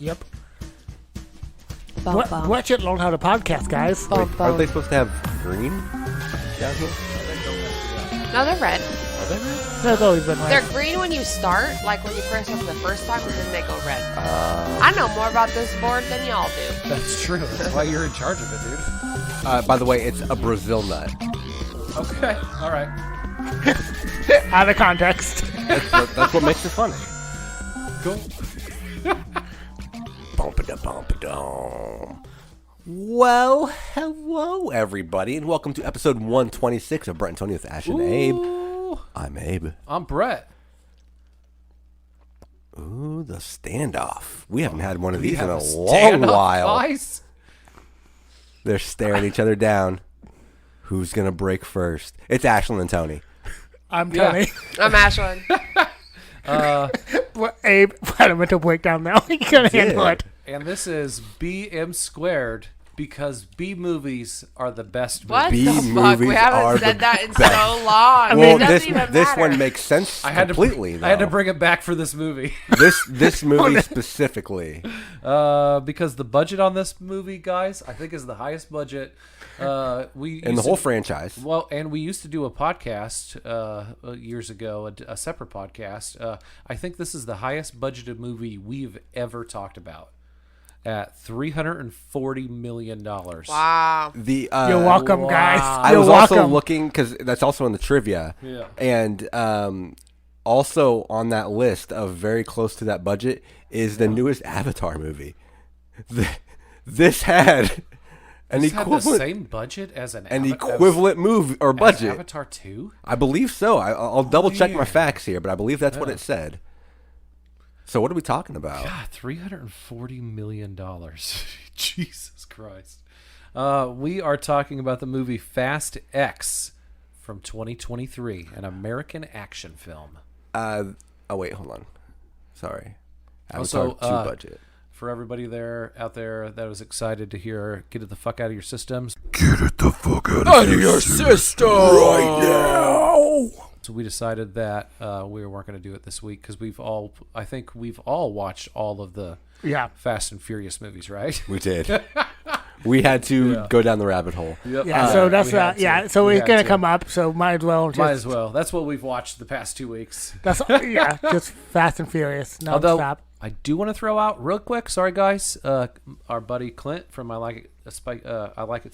Yep. Bum, bum. What should learn how to podcast, guys? Bum, Wait, bum. aren't they supposed to have green down here? No, they're red. Are they red? That's always been They're right. green when you start, like when you press them the first time, and then they go red. I know more about this board than y'all do. That's true. That's why you're in charge of it, dude. By the way, it's a Brazil nut. Okay. All right. Out of context. That's what makes it funny. Cool. Bumpa-da-bumpa-dum. Well, hello, everybody, and welcome to episode 126 of Brett and Tony with Ash and Abe. I'm Abe. I'm Brett. Ooh, the standoff. We haven't had one of these in have a a long standoff, while. guys? They're staring each other down. Who's going to break first? It's Ashlyn and Tony. I'm Yeah. Tony. I'm Ashlyn. Well, Abe had a mental breakdown now. He couldn't handle it. And this is BM squared because B movies are the best movies. What B the fuck? movies We are haven't the said that in best. so long. Well, it doesn't this even this matter. one makes sense completely. I had to though. bring it back for this movie. this movie specifically. Because the budget on this movie, guys, I think is the highest budget. We In the used whole to- franchise. Well, and we used to do a podcast years ago, a separate podcast. I think this is the highest budgeted movie we've ever talked about at $340 million. Wow. The You're welcome, Wow. guys. I You're was welcome. also looking because that's also in the trivia. Yeah. And also on that list of very close to that budget is the newest Avatar movie. This had an Does it have the equivalent same budget as an equivalent movie or as budget. Avatar 2? I believe so. I'll double check my Weird. facts here, but I believe that's what it said. So what are we talking about? God, $340 million. Jesus Christ. We are talking about the movie Fast X from 2023, an American action film. Oh wait, hold on. Sorry. Also, Avatar 2 budget. For everybody out there that was excited to hear "Get it the fuck out of your systems," Get it the fuck out of your system right now. so we decided that we weren't going to do it this week because I think we've all watched all of the Yeah. Fast and Furious movies, right? We did. We had to go down the rabbit hole. Yep. Yeah, so that's we had to. yeah. So We it's had gonna to. come up. So might as well. Just, Might as well. That's what we've watched the past 2 weeks. That's yeah. Just Fast and Furious. No Although stop. I do want to throw out real quick, sorry guys, our buddy Clint from I Like It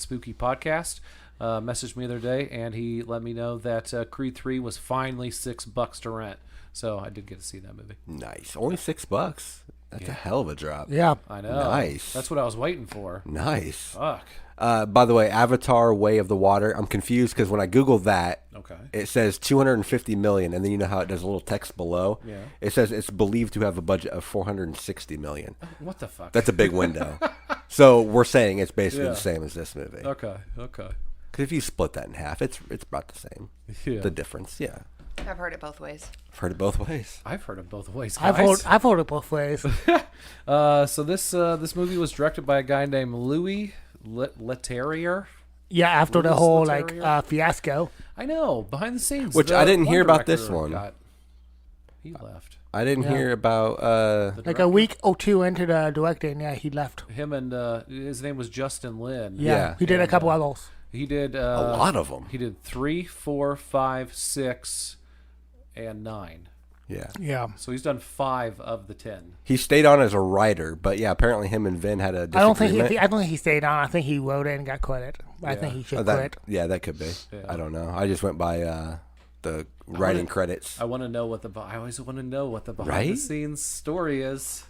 Spooky podcast messaged me the other day, and he let me know that Creed 3 was finally $6 to rent. So I did get to see that movie. Nice. Only $6. That's a hell of a drop. Yeah. I know. Nice. That's what I was waiting for. Nice. Fuck. By the way, Avatar: Way of the Water. I'm confused because when I Google that, Okay. it says 250 million, and then you know how it does a little text below. Yeah. It says it's believed to have a budget of 460 million. What the fuck? That's a big window. So we're saying it's basically Yeah. the same as this movie. Okay. Because if you split that in half, it's about the same. Yeah. The difference, yeah. I've heard it both ways. I've heard it both ways. I've heard it both ways, I've guys. heard it both ways. So this movie was directed by a guy named Louis Leterrier. Yeah, after the Louis whole Leterrier? fiasco. I know, behind the scenes. Which the I didn't hear about director this one. He left. I didn't Yeah. hear about. Like a week or two into the directing, yeah, he left. Him and his name was Justin Lin. Yeah, Yeah. he did a couple others. He did a lot of them. He did 3, 4, 5, 6, and 9. Yeah. Yeah. So he's done 5 of the 10. He stayed on as a writer, but yeah, apparently him and Vin had a I don't think disagreement. he stayed on. I think he wrote it and got credit. I think he should quit. That could be. Yeah. I don't know. I just went by the writing credits. I want to know what I always want to know what the behind the Right? scenes story is.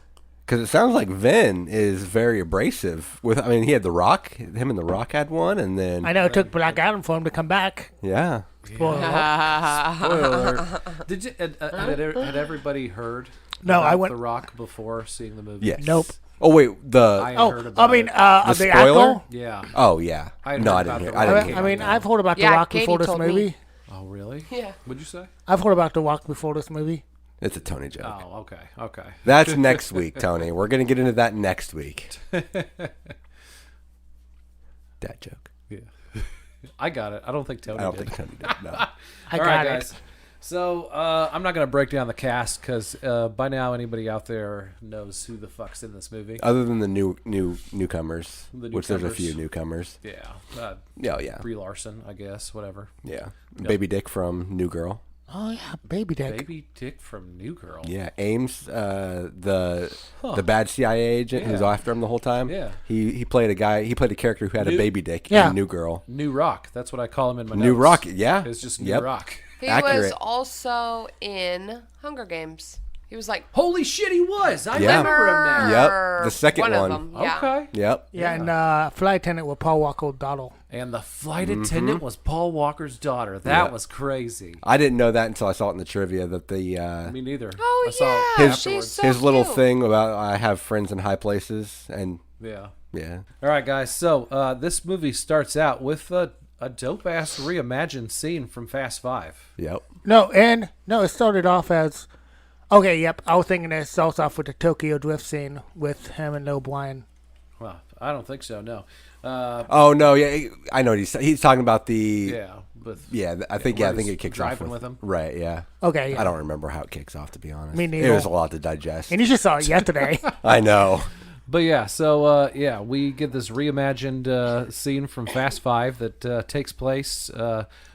Because it sounds like Vin is very abrasive. I mean, he had The Rock. Him and The Rock had one, and then I know it took Black Adam for him to come back. yeah. Spoiler alert. Spoiler alert. Did you, had everybody heard No, about I went- The Rock before seeing the movie? Yes. Nope. Oh wait, I Oh, heard I about mean, it. the spoiler? Apple. Yeah. oh yeah. I had No, heard I about didn't hear. The I didn't Rock. hear. I mean, I've heard about Yeah, The Rock Katie before this told me. movie. Oh, really? Yeah. What'd you say? I've heard about The Rock before this movie. It's a Tony joke. Oh, okay. That's next week, Tony. We're gonna get into that next week. Dad joke. Yeah. I got it. I don't think Tony I don't did. think Tony did. No. I All got right, it. guys. So I'm not going to break down the cast because by now anybody out there knows who the fuck's in this movie. Other than the newcomers, which there's a few newcomers. Yeah. Yeah. Brie Larson, I guess. Whatever. Yeah. Baby Dick from New Girl. Oh yeah, Baby Dick. Baby Dick from New Girl. Yeah, Ames, the bad CIA agent who's after him the whole time. Yeah. He played a guy. He played a character who had a baby dick in New Girl. New Rock. That's what I call him in my New notes. Rock. Yeah. It's just New Rock. He Accurate. was also in Hunger Games. He was like, Holy shit, he was. I Yeah. remember him now. Yep, the second one. one. Of them. Yeah. Okay. Yep. Yeah, and flight attendant with Paul Walker Doddle. And the flight attendant was Paul Walker's daughter. That was crazy. I didn't know that until I saw it in the trivia that the Me neither. Oh, I saw yeah. it She's so his little cute. thing about I have friends in high places and Yeah. yeah. All right, guys. So this movie starts out with a dope-ass reimagined scene from Fast Five. Yep. No, it started off as okay. Yep, I was thinking it starts off with the Tokyo Drift scene with him and O'Brien. Well, I don't think so, no. Oh no, yeah, I know what he's talking about the I think where it he's kicks off driving with him. Right, yeah. Okay, yeah. I don't remember how it kicks off to be honest. Me It neither. was a lot to digest. And you just saw it yesterday. I know. But yeah, so we get this reimagined scene from Fast Five that takes place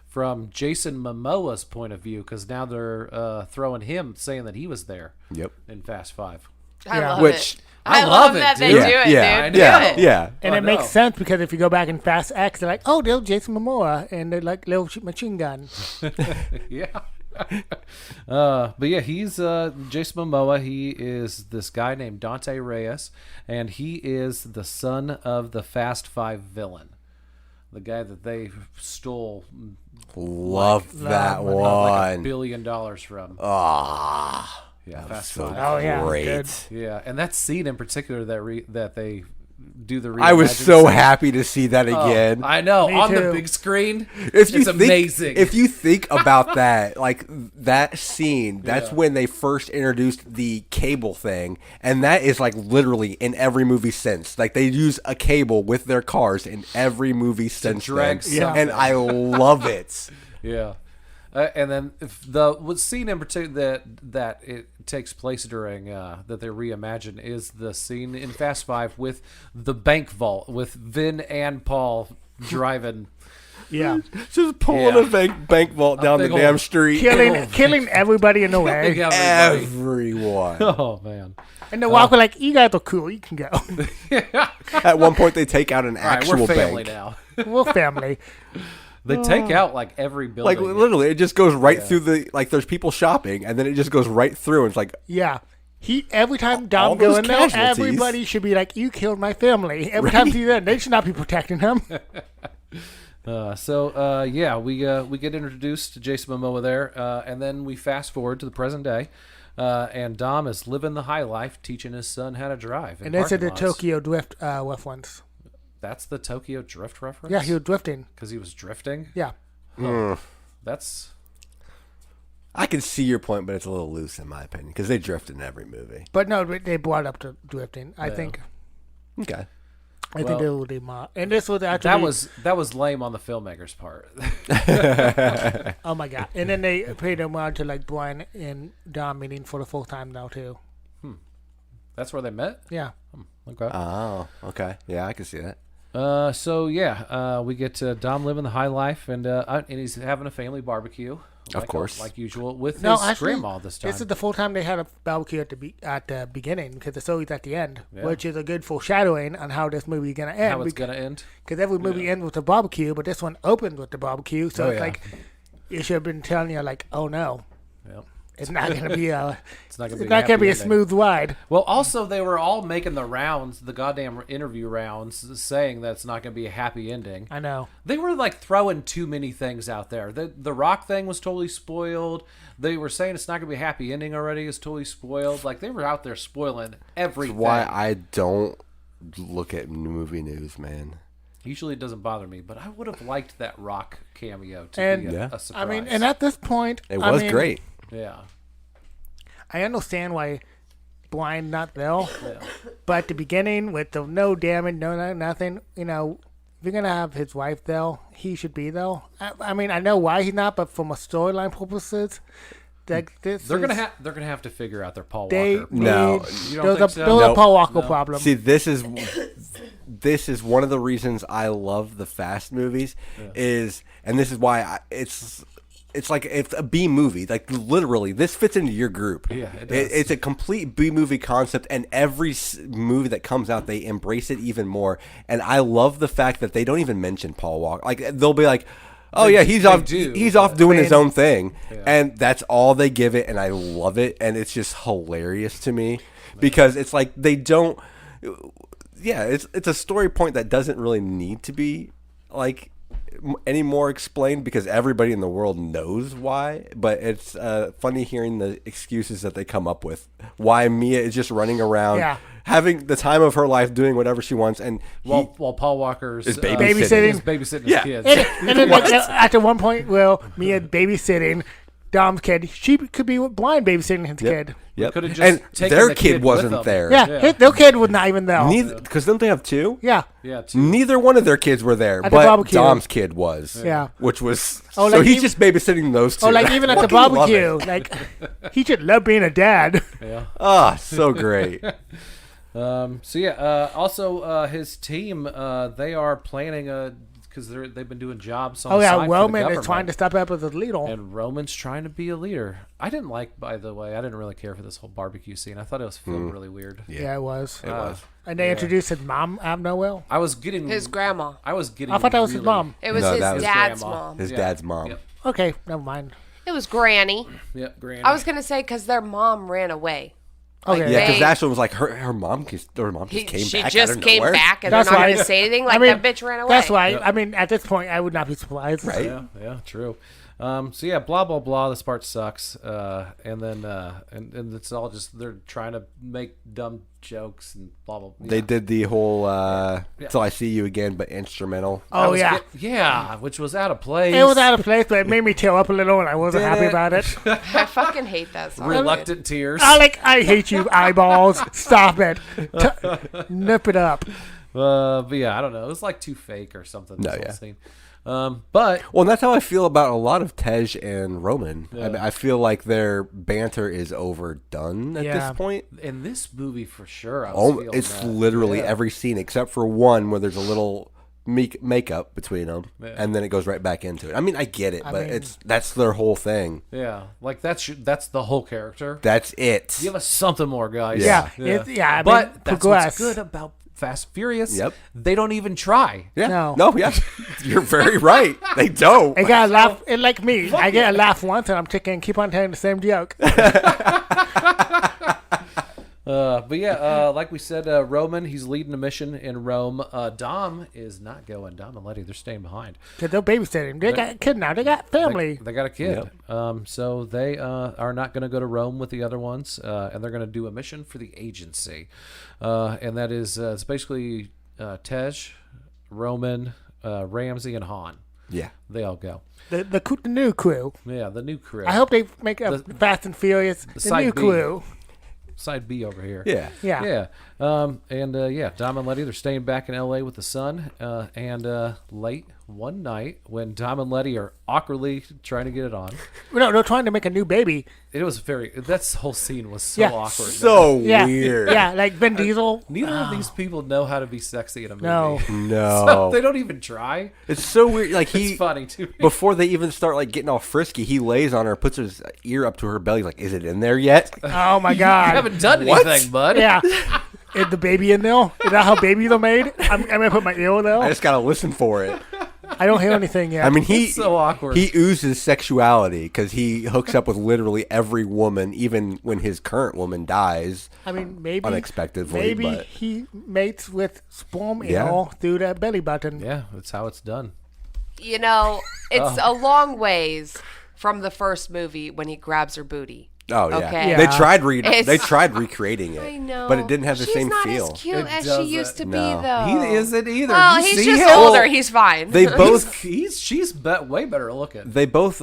from Jason Momoa's point of view, because now they're throwing him, saying that he was there. Yep. In Fast Five. I Yeah. love Which- it. I love it, that they dude. do it, yeah, dude. yeah, Do it. yeah. And I it makes know. sense because if you go back in Fast X, they're like, oh, they're Jason Momoa, and they're like little machine gun. Yeah. But yeah, he's Jason Momoa. He is this guy named Dante Reyes, and he is the son of the Fast Five villain, the guy that they stole Love that like one. $1 billion from. Ah, Yeah, Fast so Five. Oh, yeah, great. good. Yeah, and that scene in particular that they do the. I was reimagined so scene. happy to see that again. I know Me on the too. big screen. If you It's think, amazing. If you think about that, like that scene, that's Yeah. when they first introduced the cable thing, and that is like literally in every movie since. Like they use a cable with their cars in every movie since drag then, something. and I love it. Yeah. And then if the scene in particular that it takes place during that they reimagine is the scene in Fast Five with the bank vault with Vin and Paul driving. Yeah. Just pulling Yeah. a bank vault down the big damn old- street. Killing everybody in the way. Everybody. Everyone. Oh man. And the Walker like, you guys are cool, you can go. At one point, they take out an All right, actual we're family bank. now. We're family. They take out like every Like building. literally, it just goes right through the like. There's people shopping, and then it just goes right through. And it's like Yeah. Every time All Dom those goes in there, casualties. everybody should be like, you killed my family. Every time he's there, they should not be protecting him. We get introduced to Jason Momoa there, and then we fast forward to the present day, and Dom is living the high life, teaching his son how to drive. in And that's at the parking lots. Tokyo Drift reference. That's the Tokyo Drift reference. Yeah, he was drifting. because he was drifting. Yeah. That's I can see your point, but it's a little loose in my opinion because they drift in every movie. But no, they brought up the drifting. I think Okay. they will do more. And this was actually that was lame on the filmmaker's part. oh my god. And then they paid homage to like Brian and Dom meeting for the full time now too. That's where they met. Yeah. Okay. Oh, okay. Yeah, I can see that. We get Dom living the high life, and he's having a family barbecue, Of course. like usual, with No, his actually, grandma this time. this is the full time they had a barbecue at the beginning because it's always at the end, Yeah. which is a good foreshadowing on how this movie is gonna end. how it's gonna end. Because every movie ends with a barbecue, but this one opens with the barbecue, so Oh, it's yeah. like it should have been telling you like, oh no, Yep. it's not gonna be a It's not gonna it's be. not gonna be a happy ending. smooth ride. Well, also they were all making the rounds, the goddamn interview rounds, saying that it's not going to be a happy ending. I know. They were like throwing too many things out there. The Rock thing was totally spoiled. They were saying it's not going to be a happy ending already. It's totally spoiled. Like they were out there spoiling everything. Why I don't look at movie news, man. Usually it doesn't bother me, but I would have liked that Rock cameo to And- be Yeah. a surprise. I mean, and at this point, It was great. yeah. I understand why blind not there, Yeah. but at the beginning with the no damage, no nothing, if you're gonna have his wife though, he should be though. I mean, I know why he's not, but from a storyline purposes, They're gonna have to figure out their Paul they Walker. No. You don't think so? Those are Nope. Paul Walker problem. See, this is one of the reasons I love the Fast movies and this is why it's like it's a B movie. Like literally, this fits into your group. Yeah, it does. It's a complete B movie concept, and every movie that comes out, they embrace it even more. And I love the fact that they don't even mention Paul Walker. Like they'll be like, "Oh yeah, he's off. He's off doing his own thing," and that's all they give it. And I love it, and it's just hilarious to me because it's like they don't. Yeah, it's a story point that doesn't really need to be like any more explained because everybody in the world knows why. But it's funny hearing the excuses that they come up with. Why Mia is just running around, having the time of her life, doing whatever she wants, and while Paul Walker's is babysitting. is babysitting Yeah. his kids. And then like, after one point, Mia babysitting Dom's kid, she could be blind babysitting his kid. Yep. Could've just And taken their the kid kid wasn't with them. there. Yeah, their kid was not even there. Neither, because don't they have two? Yeah. Yeah, too. Neither one of their kids were there, At the but barbecue. Dom's kid was. Yeah. Which was Oh, so like he's even- just babysitting those two. Or like even at the Fucking love barbecue, it. like he should love being a dad. Yeah. Ah, so great. Also, his team, they are planning because they've been doing jobs on Oh the yeah, side for the Roman is government. trying to step up as a leader. And Roman's trying to be a leader. I didn't like, by the way, I didn't really care for this whole barbecue scene. I thought it was filmed really weird. Yeah, it was. It was. And they introduced his mom out of nowhere. I was getting His grandma. I was getting. I thought that was his really- mom. It was No, his that was dad's grandma. mom. His Yeah. dad's mom. Yep. Okay, never mind. It was Granny. Yep. Granny. I was gonna say because their mom ran away. Okay. Yeah, because They- Ashley was like her mom just came She back. just out of came nowhere. back and That's they're not why- gonna say anything. Like I mean, that bitch ran away. That's why. I mean, at this point, I would not be surprised. Right? Yeah, true. So yeah, blah blah blah. This part sucks. And then and it's all just they're trying to make dumb jokes and blah blah. They did the whole "Till I See You Again," but instrumental. Oh yeah. Yeah, which was out of place. It was out of place, but it made me tear up a little, and I wasn't Did happy it? about it. I fucking hate that song. Reluctant tears. I hate you, eyeballs. Stop it. Nip it up. But yeah, I don't know. It was like too fake or something. This No, whole yeah. scene. But Well, and that's how I feel about a lot of Tej and Roman. Yeah. I mean, I feel like their banter is overdone at Yeah. this point. in this movie, for sure, I was feeling It's that. literally Yeah. every scene except for one where there's a little makeup between them, Yeah. and then it goes right back into it. I mean, I get it, but mean- that's their whole thing. Yeah, like that's the whole character. That's it. Give us something more, guys. Yeah. I mean, but that's progress. what's good about Fast and Furious. Yep. They don't even try. Yeah. No. Yeah. You're very right. They don't. I got a laugh. And like me, I get a laugh once, and I'm thinking, keep on telling the same joke. But yeah, like we said, Roman, he's leading a mission in Rome. Dom is not going. Dom and Letty, they're staying behind. Because they're babysitting. They got a kid now. They got family. They got a kid. So they are not going to go to Rome with the other ones, and they're going to do a mission for the agency. And that is, it's basically Tej, Roman, Ramsey, and Han. Yeah. They all go. The new crew. Yeah, the new crew. I hope they make a Fast and Furious. The side new B. crew. Side B over here. Yeah. Yeah. Yeah. Dom and Letty, they're staying back in L.A. with the son. And late one night, when Dom and Letty are awkwardly trying to get it on, No, they're trying to make a new baby. it was that whole scene was so Yeah. awkward. So Yeah. weird. Yeah, like Vin Diesel. Neither of these people know how to be sexy in a movie. No. No. So they don't even try. It's so weird. Like It's funny to me. before they even start like getting all frisky, he lays on her, puts his ear up to her belly, like, "Is it in there yet?" Oh my You God. haven't done What? anything, bud. Yeah. Is the baby in there? Is that how babies are made? I'm gonna put my ear I there. just gotta listen for it. I don't hear anything yet. I mean, It's so awkward. He oozes sexuality because he hooks up with literally every woman, even when his current woman dies. maybe unexpectedly, Maybe but- he mates with sperm Yeah. air through that belly button. Yeah, that's how it's done. You know, it's a long ways from the first movie when he grabs her booty. Oh yeah, Okay. they Yeah. tried It's- they tried recreating it. I know, but it didn't have the She's same not feel. as cute It as she doesn't. used to No. be, though. He isn't either. Well, You he's see just him? older. He's fine. They both She's way better looking. they both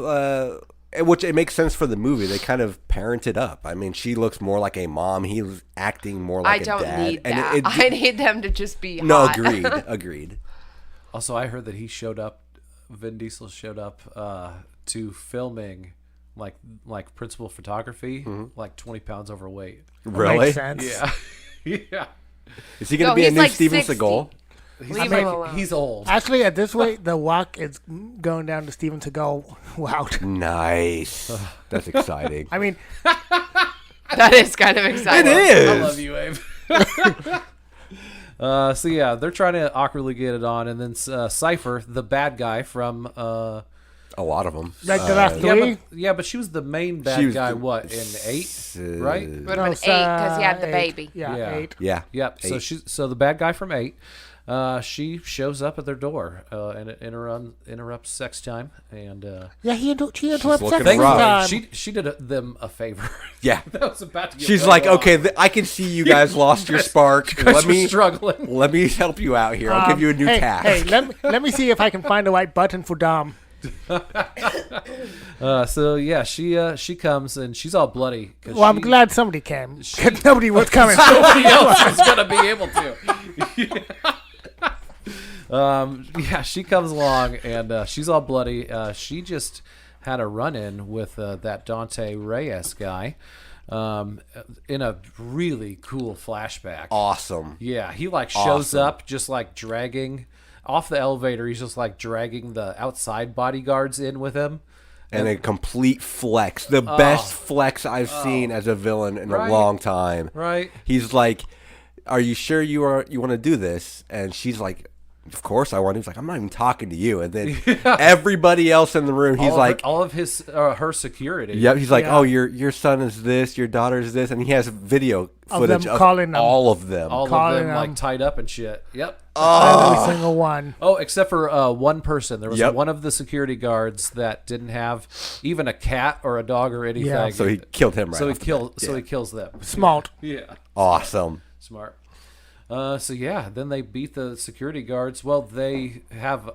which it makes sense for the movie. They kind of parented up. I mean, she looks more like a mom. He's acting more I like a don't dad. need And that. I need them to just be no, hot. agreed. Also, I heard that Vin Diesel showed up to filming like principal photography, like 20 pounds overweight. Really? Makes sense. Yeah. Yeah. Is he going to No, be a he's new like Steven 60. Seagal? Leave him alone. He's old. Actually, at this rate, The Rock is going down to Steven Seagal route. Nice. That's exciting. I mean, That is kind of exciting. It is. I love you, Abe. So yeah, they're trying to awkwardly get it on, and then Cypher, the bad guy from A lot of them. like the last three. but she was the main She bad was guy. the- What in 8, right? Would No, have it's, been 8 because he had the 8. baby. Yeah, Yeah. 8. Yeah. Yep. So 8. so the bad guy from 8, she shows up at their door, and it interrupts sex time, and Yeah, she interrupts looking second rough. time. she did them a favor. Yeah. That was about to get She's way like, wrong. okay, I can see you guys lost your spark. guys Let were me struggling. Let me help you out here. I'll give you a new hey, task. Hey, let me see if I can find the right button for Dom. So yeah, she comes and she's all bloody. Well, I'm glad somebody came because nobody was coming. Nobody else is gonna be able to. Yeah, she comes along and she's all bloody. She just had a run-in with that Dante Reyes guy in a really cool flashback. Awesome. Yeah, he like shows Awesome. up just like dragging off the elevator. He's just like dragging the outside bodyguards in with him. And a complete flex. The best flex I've seen as a villain in Right. a long time. Right. He's like, "Are you sure you want to do this?" And she's like, "Of course I want to." He's like, "I'm not even talking to you." And then everybody else in the room, he's like, all of his her security. "Yep." He's like, Yeah. "Oh, your son is this, your daughter is this," and he has video Of footage them of calling them. all of them. All of Calling them like them. tied up and shit. Yep. Every single one. Oh, except for one person. There was Yep. one of the security guards that didn't have even a cat or a dog or anything. Yeah. So he killed him right. So he off the kills. bat. So Yeah. he kills them. Smart. Yeah. Awesome. Smart. So yeah, then they beat the security guards. Well, they have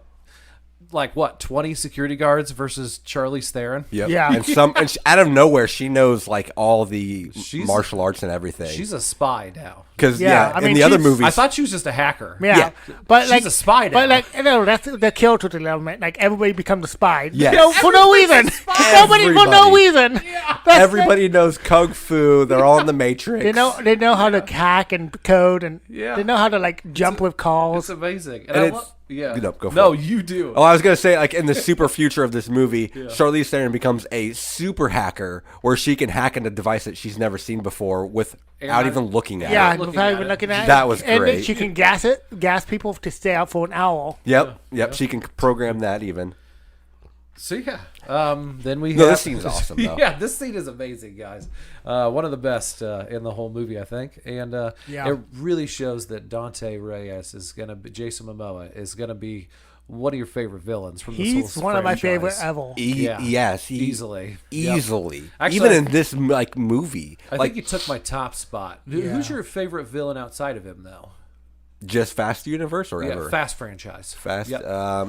like what 20 security guards versus Charlize Theron. Yep. Yeah. And she, out of nowhere, she knows like all the She's- martial arts and everything. She's a spy now. Because Yeah, I in mean, the other she's- movies, I thought she was just a hacker. Yeah. Yeah. But She's like a spy now. But like that's the kill to the element. Like everybody becomes a spy. Yes. For no reason. Nobody for no Everybody. reason. That's everybody knows kung fu. They're all in the Matrix. They know how to hack and code and Yeah. they know how to like jump with calls. It's amazing. And I it's- yeah. No, go for no, it. you do. Oh, I was gonna say, like in the super future of this movie, Charlize Theron becomes a super hacker, where she can hack into a device that she's never seen before without not- even looking at Yeah, it. looking without at even it. looking at it. That was And then great. she can gas people to stay out for an hour. Yep. She can program that even. So yeah, then we. No, have, this scene's awesome, though. Yeah, this scene is amazing, guys. One of the best in the whole movie, I think, and Yeah. it really shows that Dante Reyes is gonna be Jason Momoa is gonna be one of your favorite villains from this He's whole one of my franchise. favorite ever. Yeah. Yes, Easily. Yep. easily. Actually, Even in this like movie, I like think you took my top spot. Who's your favorite villain outside of him, though? just Fast Universe or ever. Yeah, Fast franchise. Fast. Yep.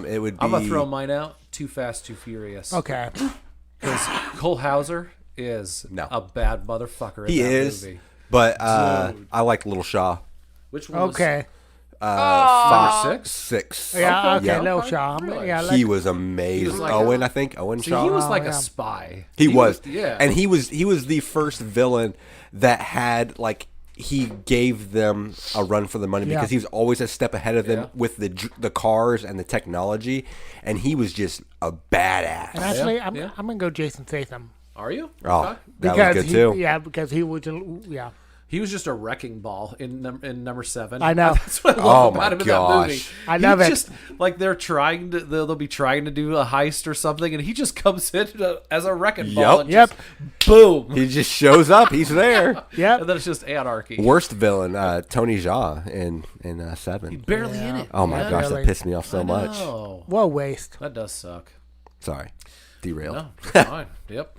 It would be. I'm gonna throw mine out. Too Fast, Too Furious. Okay. Because Cole Hauser is No. a bad motherfucker in He that is, movie. but I like Little Shaw. Which one? Okay. Five, 6? 6. Yeah, okay, Yep. Lil Okay. Shaw. Really? Yeah, He like, was amazing. He was like Owen, I think Owen See, Shaw. he was like yeah. a spy. He was. Yeah. And he was the first villain that had like he gave them a run for the money Yeah. because he was always a step ahead of them Yeah. with the cars and the technology, and he was just a badass. and actually, Yeah, I'm yeah. gonna go Jason Statham. Are you? Oh, Okay. that Because was good he, too. Yeah, because he was. Yeah. He was just a wrecking ball in number 7. I know. That's what I Oh love my about him in that movie. gosh. I love it. Just like they're trying to, they'll be trying to do a heist or something, and he just comes in as a wrecking ball. And Yep. just boom. He just shows up. He's there. Yep. And then it's just anarchy. Worst villain, Tony Jaa in 7. Barely in it. Oh my man. gosh, Really. that pissed me off so much. Oh, What a waste. that does suck. Sorry, derailed. No, it's fine. Yep.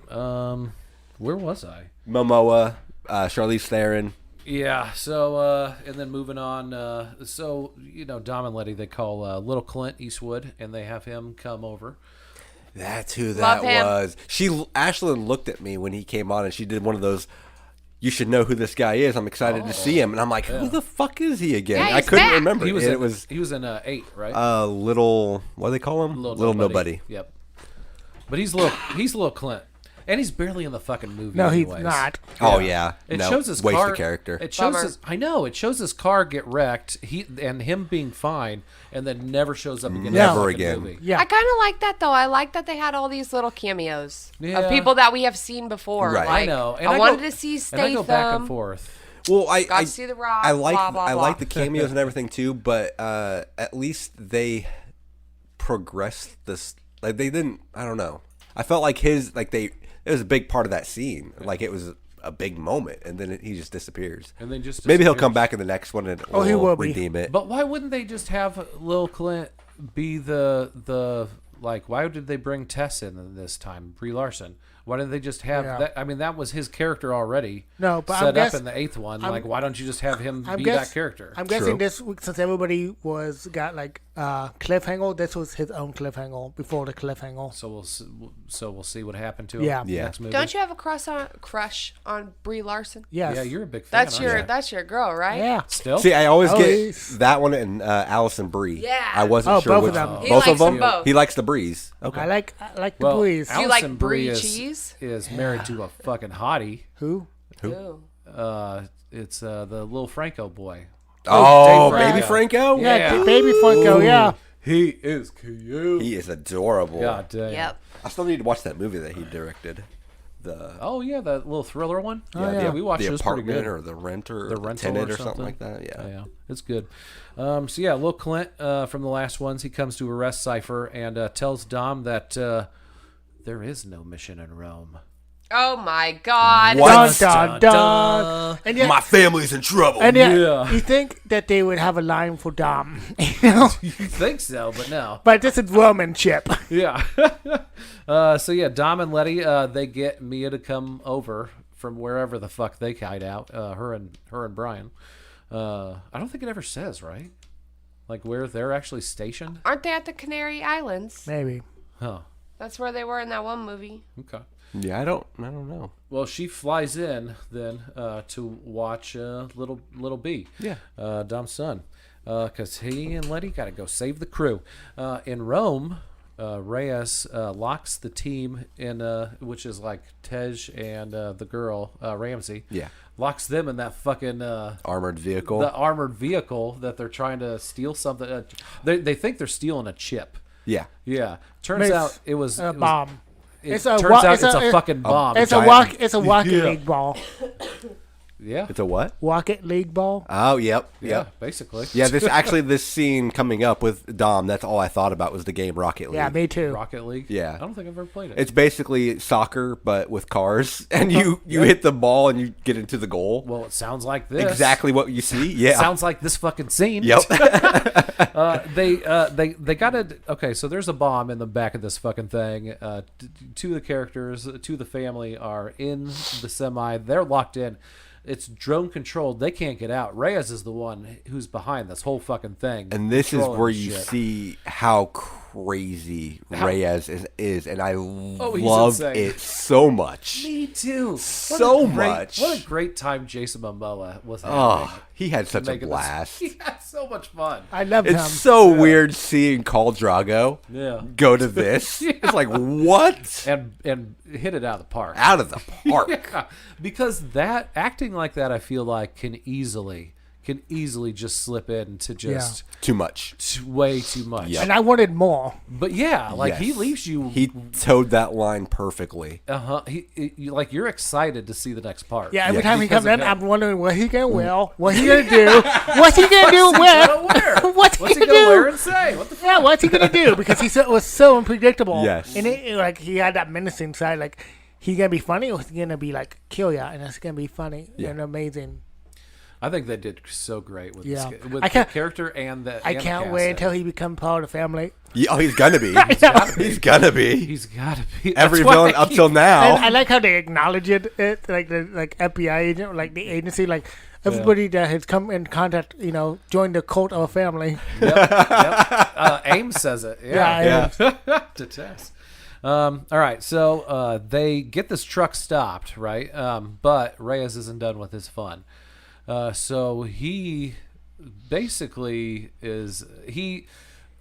Where was I? Momoa, Charlize Theron. Yeah. So, and then moving on. So Dom and Letty, they call little Clint Eastwood, and they have him come over. That's who Love that him. was. Ashlyn looked at me when he came on, and she did one of those you should know who this guy is. I'm excited to see him. And I'm like, who the fuck is he again? Yeah, I he's couldn't back. remember. He was And he was in 8, right? little, what do they call him? Little Nobody. Yep. But he's little Clint, and he's barely in the fucking movie. No, he's anyways. not. Oh yeah, It no, shows his waste car. of character. It shows Bummer. his. I know. It shows his car get wrecked. And him being fine, and then never shows up again. in the Never fucking again. Movie. Yeah. I kind of like that though. I like that they had all these little cameos Yeah. of people that we have seen before. Right. Like, I know. And I I wanted go- to see And Statham. I go back and forth. Well, Got to see The Rock. I like blah, blah, I blah. like the cameos and everything too, but at least they progressed this. Like they didn't. I don't know. I felt like it was a big part of that scene. Like it was a big moment, and then he just disappears. And then just Maybe he'll disappears. come back in the next one and Oh, he we'll will be. redeem it. But why wouldn't they just have Lil Clint be the like? Why did they bring Tess in this time? Brie Larson. Why didn't they just have Yeah. that? I mean, that was his character already. No, but set I'm up guess- in the 8th one. I'm- Like, why don't you just have him I'm be guess- that character? I'm guessing True. this week, since everybody got like cliffhanger, this was his own cliffhanger before the cliffhanger. So we'll see what happened to him. Yeah. Yeah. Next movie. Don't you have a crush on Brie Larson? Yes. Yeah, you're a big fan. That's aren't your you? girl, right? Yeah. Still. See, I always get Always. that one and Allison Brie. Yeah. I wasn't Oh, sure both which. of them. He Both likes of them. them both. He likes the breeze. Okay. I like the Well, breeze. Do you like Allison brie is, cheese? is married to a fucking hottie. Who? Ooh. It's the little Franco boy. Oh, Dave baby Franco. Franco. Yeah, Yeah. baby Funko. Yeah. He is cute. He is adorable. God damn. Yep. I still need to watch that movie that he directed. The Oh yeah, that little thriller one. yeah. we watched the this pretty apartment good. or the renter or The the rental tenant or or something like that. Yeah. Yeah, it's good. So yeah, Lil Clint from the last ones, he comes to arrest Cypher and tells Dom that there is no mission in Rome. Oh my God. What? Dun, dun, dun. And yet, My family's in trouble. and yet Yeah. you think that they would have a line for Dom, you know? You think so, but no. But this is Roman chip. Yeah. So yeah, Dom and Letty, they get Mia to come over from wherever the fuck they hide out. Her and Brian. I don't think it ever says, right? Like where they're actually stationed. Aren't they at the Canary Islands? Maybe. Huh. That's where they were in that one movie. Okay. Yeah, I don't know. Well, she flies in then to watch little B. Yeah. Dom's son, because he and Letty got to go save the crew. In Rome, Reyes locks the team in, which is like Tej and the girl Ramsey. Yeah. Locks them in that fucking Armored vehicle. the armored vehicle that they're trying to steal something. They think they're stealing a chip. yeah. Yeah. Turns Makes out it was A it was- bomb. It It's a turns wa- out it's it's a- a fucking bomb. It's a giant- walk. It's a Rocket Yeah. League ball. Yeah. It's a what? Rocket League ball. Oh, yep. Yeah, Yep. basically. Yeah, this scene coming up with Dom, that's all I thought about was the game Rocket League. Yeah, me too. Rocket League. Yeah. I don't think I've ever played it. It's basically soccer but with cars and you hit the ball and you get into the goal. well, it sounds like this. Exactly what you see. Yeah. Sounds like this fucking scene. Yep. They got to. Okay, so there's a bomb in the back of this fucking thing. Two of the characters, two of the family are in the semi. They're locked in. It's drone controlled. They can't get out. Reyes is the one who's behind this whole fucking thing. And this is controlling where the you shit. see how crazy Reyes is, and I he's love insane. it so much. Me too. So much. What a great time Jason Momoa was having. Oh, he had such a making this- blast. He had so much fun. I love him. It's so weird seeing Khal Drago Yeah. go to this. It's like, what? And hit it out of the park. Out of the park. Yeah, because that acting like that, I feel like can easily just slip into just Too much. way too much. Yep. And I wanted more. But yeah, like he Yes. leaves you. He towed that line perfectly. Like you're excited to see the next part. Yeah, every Yeah, time he because comes in, of I'm him. wondering what he gonna wear, what he gonna do, what's he gonna do with, What's he gonna wear and say? What the Yeah, what's he gonna do? Because was so unpredictable. Yes. And like he had that menacing side. Like he gonna be funny or he gonna be like kill ya, and it's gonna be funny and amazing. I think they did so great with Yeah. this, with I the can't- character and the. I and the can't wait casting. until he becomes part of the family. Yeah, oh, he's gonna be. He's gonna be. He's got to be Every that's why villain I up keep- till now. And I like how they acknowledge it, like the FBI agent, like the agency, like everybody that has come in contact, joined the cult of a family. Yep. Ames says it. Yeah, Yeah. To Tess. All right, so they get this truck stopped, right? But Reyes isn't done with his fun. So he basically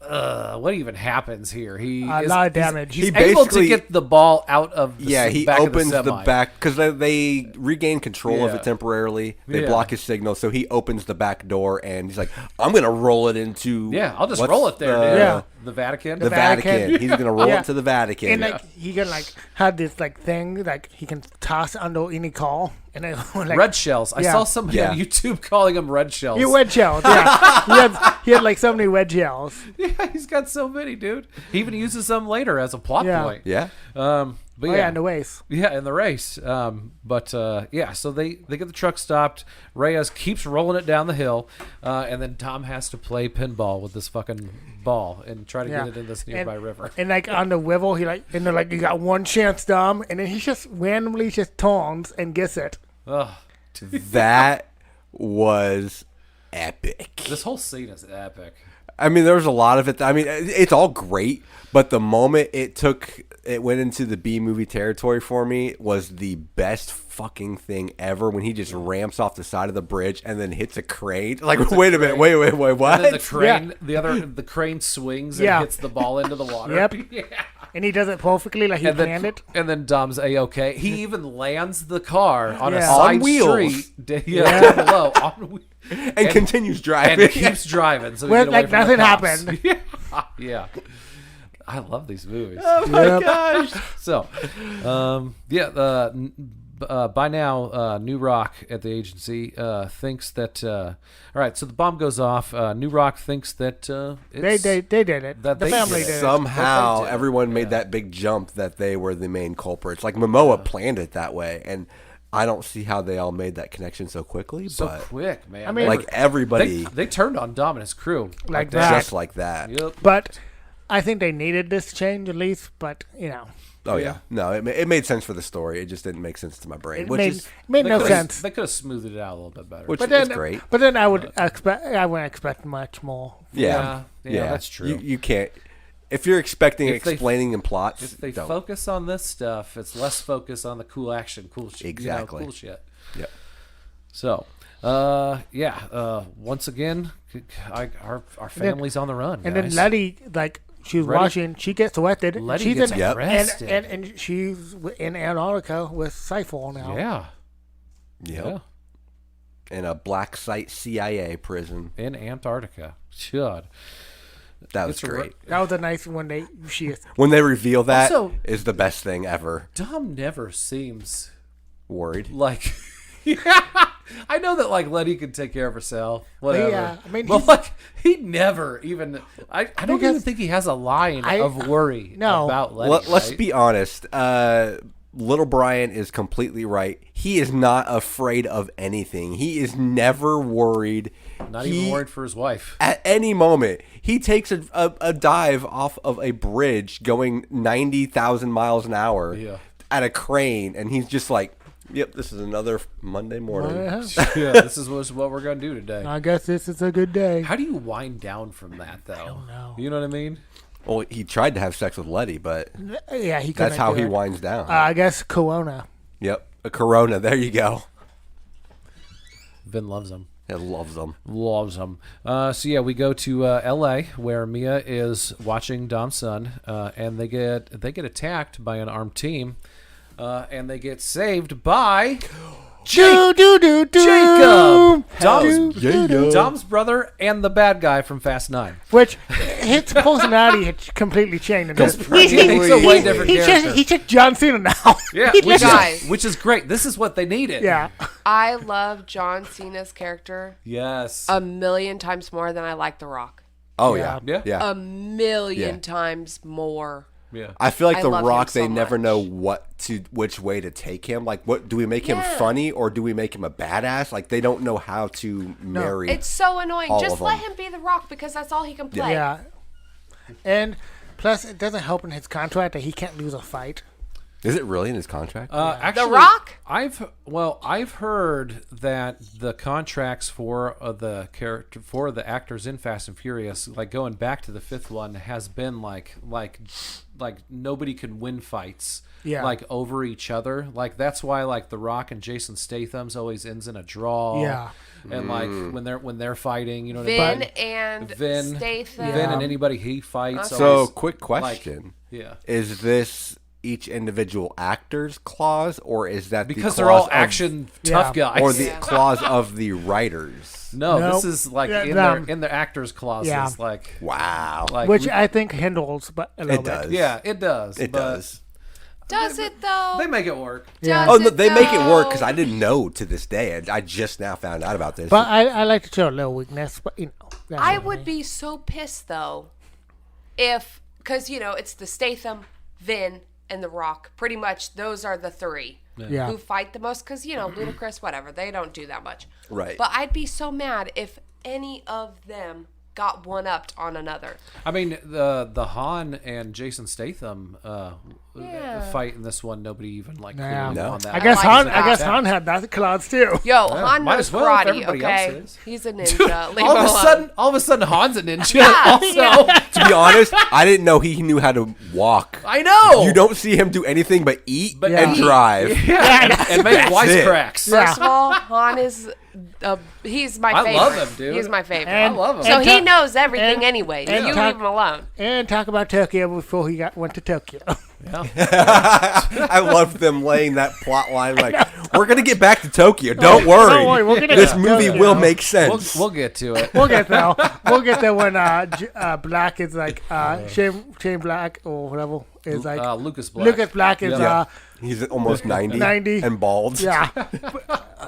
what even happens here? A lot of damage. He's He able to basically- get the ball out of the Yeah, he back opens of the, the back because they regain control of Yeah. it temporarily. They Yeah. block his signal, so he opens the back door and he's like, "I'm gonna roll it into I'll just what's roll it there, the- dude. Yeah. The Vatican. The Vatican. He's gonna roll Yeah. it to the Vatican. And like he can like have this like thing like he can toss under any call and then like Red shells. I Yeah. saw somebody Yeah. on YouTube calling them red shells. you wedge shells. Yeah, he had like so many wedge shells. Yeah, he's got so many, dude. He even uses them later as a plot Yeah. point. yeah. But Oh yeah, in the waist. Yeah, in the race. So they get the truck stopped. Reyes keeps rolling it down the hill, and then Tom has to play pinball with this fucking ball and try to Yeah. get it in this nearby and, river. And like on the wivel, he like and they're like you got one chance, Dom, and then he just randomly just turns and gets it. Ugh. That was epic. This whole scene is epic. I mean, there was a lot of it. I mean, it's all great, but the moment it went into the B movie territory for me was the best fucking thing ever when he just ramps off the side of the bridge and then hits a crane. Like, wait a minute, wait, what? And then the crane, the crane swings and Yeah. hits the ball into the water. Yep. Yeah. And he does it perfectly, like he planned it. And then Dom's A-OK. He even lands the car on a Yeah. side On wheels. street down below. And continues driving. And keeps driving. So we Well, get away like from the nothing cops. happened. Yeah. I love these movies. Oh my Yep. gosh. So, by now, New Rock at the agency thinks that. All right, so the bomb goes off. New Rock thinks that They did it. That The they family did it. did it. Somehow What they did. everyone made that big jump that they were the main culprits. Like Momoa planned it that way, and I don't see how they all made that connection so quickly. so but quick, man. I mean, like everybody, they turned on Dom and his crew Like that. that. just like that. Yep. But I think they needed this change at least. But you know, Oh yeah, no, it made sense for the story. It just didn't make sense to my brain, it which made is no could've- sense. They could have smoothed it out a little bit better. which But is then, great. but then I wouldn't expect much more. Yeah, Yeah, that's true. You can't if you're expecting If they- explaining in plots. If they don't. focus on this stuff, it's less focus on the cool action, cool shit. Exactly. Cool shit. Yep. So, once again, our family's on the run, And guys. then Letty, like she was Letty- watching, she gets arrested. Letty she's gets in, Yep. arrested. and she's in Antarctica with Cypher now. Yeah. Yep. In a black site CIA prison. In Antarctica. Should. That was It's a great. That was a nice when she When they reveal that Also- is the best thing ever. Dom never seems Worried. like. I know that like Letty can take care of herself, whatever. Yeah, I mean, but he's- like he never even. I don't Because even think he has a line of worry No. about Letty. Let's right? be honest. Little Brian is completely right. He is not afraid of anything. He is never worried. Not even worried for his wife. At any moment, he takes a dive off of a bridge going 90,000 miles an hour Yeah. at a crane, and he's just like, yep, this is another Monday morning. Yeah, this is what we're gonna do today. I guess this is a good day. How do you wind down from that though? I don't know. You know what I mean? Well, he tried to have sex with Letty, but Yeah, he. that's couldn't how do he it. winds down. I guess Corona. Yep, a Corona. There you go. Vin loves him. It loves them. Loves him. We go to L.A. where Mia is watching Dom's son, and they get attacked by an armed team, and they get saved by Jacob. Jacob, Dom's brother, and the bad guy from Fast 9. Which his personality had completely changed. in this. He's a way different character. He's just John Cena now. Yeah, He which just- is, which is great. This is what they needed. yeah. I love John Cena's character Yes. a million times more than I like The Rock. Oh Yeah. yeah, Yeah. A million Yeah. times more. Yeah. I feel like I The love Rock, him so they never much. know which way to take him. Like, what do we make him Yeah. funny or do we make him a badass? Like, they don't know how to marry. It's so annoying. All Just of let them. him be The Rock because that's all he can play. Yeah. And plus, it doesn't help in his contract that he can't lose a fight. Is it really in his contract? Actually, Rock? I've heard that the contracts for the actors in Fast and Furious, like going back to the 5th one, has been like nobody can win fights. Yeah. Like over each other. Like that's why like The Rock and Jason Statham's always ends in a draw. Yeah. And like when they're fighting, you know what Vin I mean? and Vin Statham. Vin and anybody he fights. So, always, quick question. yeah. Is this each individual actor's clause, or is that Because the they're all clause of- action tough guys. or the clause of the writers? No, Nope. this is like Yeah, in their actors clauses. Yeah. Like Wow. Which I think hinders, but a little It bit. does. yeah, it does. It but does. Does it though? They make it work. Yeah. Does Oh, no, it, they make it work though? because I didn't know to this day. I just now found out about this. But I like to show a little weakness, but you know. that's I what would mean. be so pissed though, because it's the Statham, Vin, and The Rock. Pretty much those are the three Yeah. who fight the most. Because Ludacris, whatever, they don't do that much. Right. But I'd be so mad if any of them got one upped on another. I mean, the Han and Jason Statham Yeah. fight in this one. Nobody even like Yeah. clued No. on that. I guess like Han. that. I guess Han had that clause too. Yo, Han might knows as well if karate. everybody else Okay, is. he's a ninja. Leave all him of a alone. sudden, Han's a ninja. Also, to be honest, I didn't know he knew how to walk. I know You don't see him do anything but eat But and eat. drive. yeah, and make That's wisecracks. Yeah. First of all, Han is. He's my I favorite. love him, dude. He's my favorite. And- I love him. So and he ta- knows everything and- anyway. and You ta- leave him alone. And talk about Tokyo before he went to Tokyo. I loved them laying that plot line like, we're going to get back to Tokyo. Don't worry. Don't worry, we're gonna This get to movie Tokyo. will make We'll, sense. we'll get to it. We'll get there. We'll get there when Black is like Shane Black or whatever is like Lucas Black. Lucas Black is Yeah. He's almost 90, 90. and bald. yeah.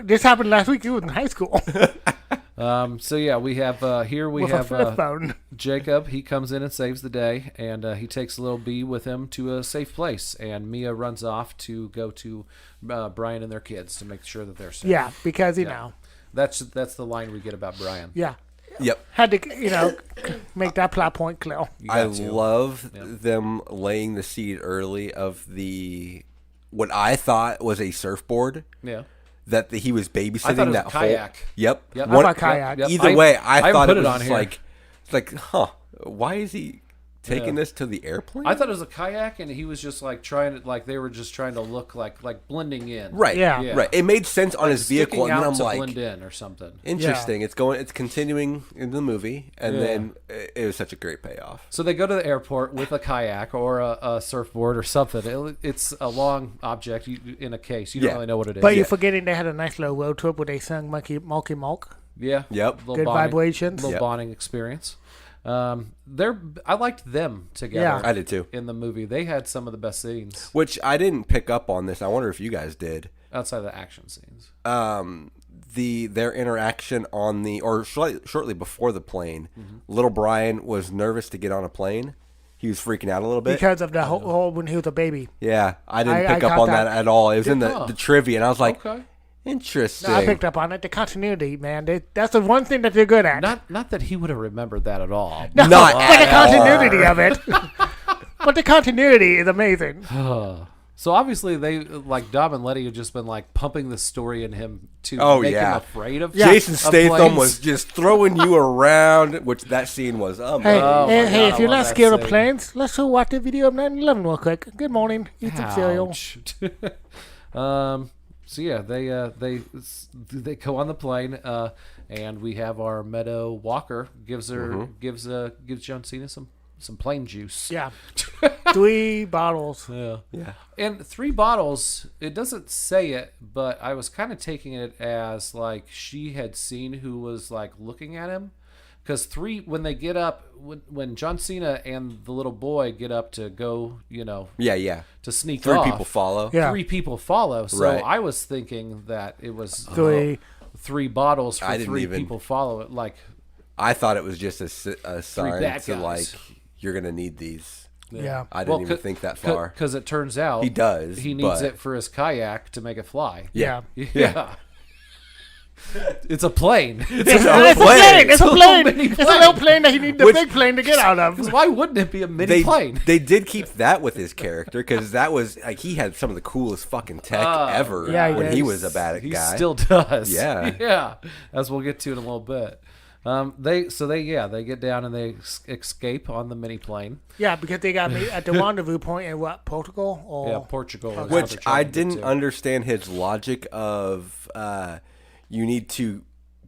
This happened last week. He was in high school. So yeah, we have here we with a have flip phone. Jacob. He comes in and saves the day, and he takes little B with him to a safe place. And Mia runs off to go to Brian and their kids to make sure that they're safe. Yeah, because you know. That's the line we get about Brian. Yeah. Yep. Had to make that plot point clear. You I got to. love them laying the seed early of what I thought was a surfboard. Yeah. That he was babysitting I thought it was that a kayak. whole. Yep. Yep. I thought kayak. Yep. Either way, I haven't thought put it was on just here. like, it's like, huh? Why is he taking this to the airplane? I thought it was a kayak, and he was just like trying to they were just trying to look like blending in. Right. Yeah. Right. It made sense on his Sticking vehicle, and then out I'm to like, blend in or something. interesting. It's continuing in the movie, and then it was such a great payoff. So they go to the airport with a kayak or a surfboard or something. It's a long object in a case. You don't Yeah. really know what it is. But you're forgetting they had a nice little road trip where they sang Monkey Malk. Yeah. Yep. Little Good vibrations. Little Yep. bonding experience. I liked them together. Yeah. I did too. In the movie, they had some of the best scenes Which I didn't pick up on this. I wonder if you guys did. outside of the action scenes. Their interaction on shortly before the plane, little Brian was nervous to get on a plane. He was freaking out a little bit. Because of the whole when he was a baby. Yeah, I didn't I pick up caught on that that. at all. It was in the trivia, and I was like, Okay. interesting. No, I picked up on it. The continuity, man. That's the one thing that they're good at. Not that he would have remembered that at all. Not but the at all. continuity of it. But the continuity is amazing. So obviously they like Dom and Letty have just been like pumping the story in him to Oh, make yeah. him afraid of Jason of Statham planes. was just throwing you around, which that scene was amazing. Hey, Oh my hey, God, if you're I love not that scared of scene. planes, let's go watch the video of 9/11 real quick. Good morning. Eat some cereal. Ouch. So yeah, they go on the plane, and we have our Meadow Walker gives John Cena some plane juice. Yeah. 3 bottles. Yeah. And 3 bottles, it doesn't say it, but I was kind of taking it as like she had seen who was like looking at him. Because when they get up, when John Cena and the little boy get up to go, Yeah. to sneak 3 off, people follow. Yeah. 3 people follow. So Right. I was thinking that it was 3. bottles for I didn't 3 even- people follow it. Like, I thought it was just a sign bad to guys. like, you're gonna need these. Yeah. I didn't even think that far. Because it turns out He does, He needs but- it for his kayak to make it fly. Yeah. Yeah. It's a plane. It's a plane. It's a plane. mini It's a little plane that you need the big plane to get out of. Because why wouldn't it be a mini plane? They did keep that with his character because that was like he had some of the coolest fucking tech ever Yeah, he when did. he was a bad He guy. still does. Yeah. Yeah. As we'll get to in a little bit. They get down and they escape on the mini plane. Yeah, because they got me at the rendezvous point in what, Portugal? Or Yeah, Portugal. is how Which they're trying I to get didn't to. understand his logic of you need to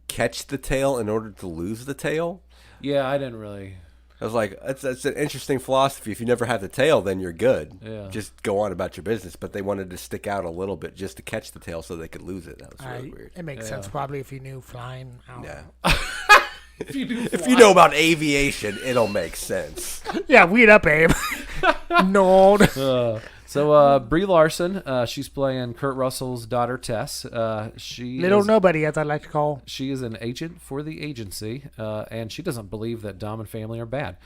catch the tail in order to lose the tail. Yeah, I didn't really. I was like, that's an interesting philosophy. If you never have the tail, then you're good. Yeah. Just go on about your business. But they wanted to stick out a little bit just to catch the tail so they could lose it. That was really weird. It makes sense probably if you knew flying. I don't Yeah. know. If you know about aviation, it'll make sense. Yeah, weed up, Abe. No. So Brie Larson, she's playing Kurt Russell's daughter Tess. Little nobody, as I like to call. She is an agent for the agency, and she doesn't believe that Dom and family are bad.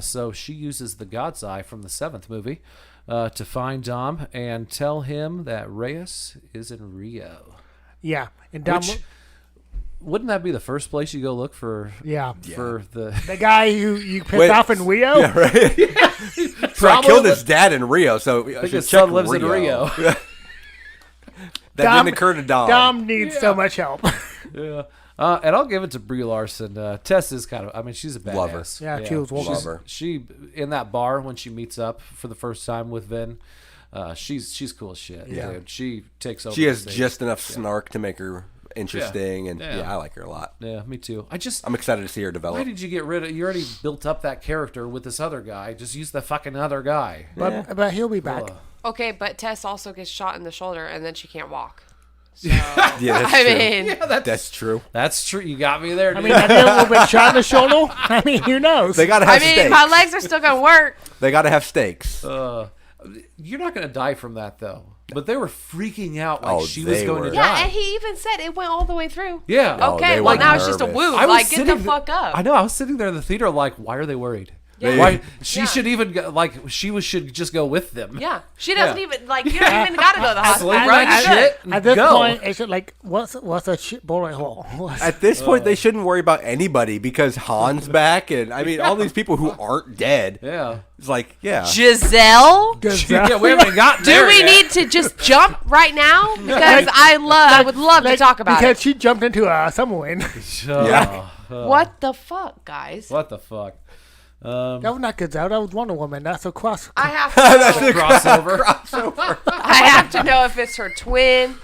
So she uses the God's Eye from the 7th movie to find Dom and tell him that Reyes is in Rio. Yeah. And Dom, Wouldn't that be the first place you go look for? yeah. For the The guy who you pissed Wait. off in Rio? Yeah, right. So I killed his dad in Rio, so I should his check son lives in Rio. That Dom- didn't occur to Dom. Dom needs so much help. Yeah. And I'll give it to Brie Larson. Tess is kind of, I mean, she's a badass. Love her. Yeah, she was Love her. She, in that bar when she meets up for the first time with Vin, she's cool as shit. Yeah. Dude. She takes over. She has the stage. just enough snark to make her interesting, and Yeah. I like her a lot. Yeah, me too. I'm excited to see her Why develop. did you get rid of? You already built up that character with this other guy. Just use the fucking other guy. But he'll be back. Okay, but Tess also gets shot in the shoulder and then she can't walk. So, Yeah, that's I true. mean, That's true. That's true. You got me there. I Dude. mean, have you ever been shot in the shoulder? I mean, who knows? They gotta have steaks. my legs are still gonna work. They gotta have steaks. You're not gonna die from that though. But they were freaking out like Oh, she was they going were. to Yeah, die. and he even said it went all the way through. Yeah. Oh, Okay, they well were now it's just a nervous. wound. I was Like, get the sitting fuck up. I know. I was sitting there in the theater, like, why are they worried? Yeah. Why she Yeah. should even go, like should just go with them. Yeah, she doesn't Yeah. even like. You don't even gotta go to the hospital. Sling Right? that You should. shit. At this Go. point, it's like, what's a shit bullet hole? At this point, they shouldn't worry about anybody because Han's back, and I mean, all these people who aren't dead. Yeah. It's like, yeah. Giselle. Yeah, we haven't got Do there we yet. need to just jump right now? Because I would love to talk about because it. she jumped into a submarine. Yeah. What the fuck, guys? What the fuck? That was not Gazelle. That was Wonder Woman. That's a cross. I have to know. Crossover. I have to know if it's her twin.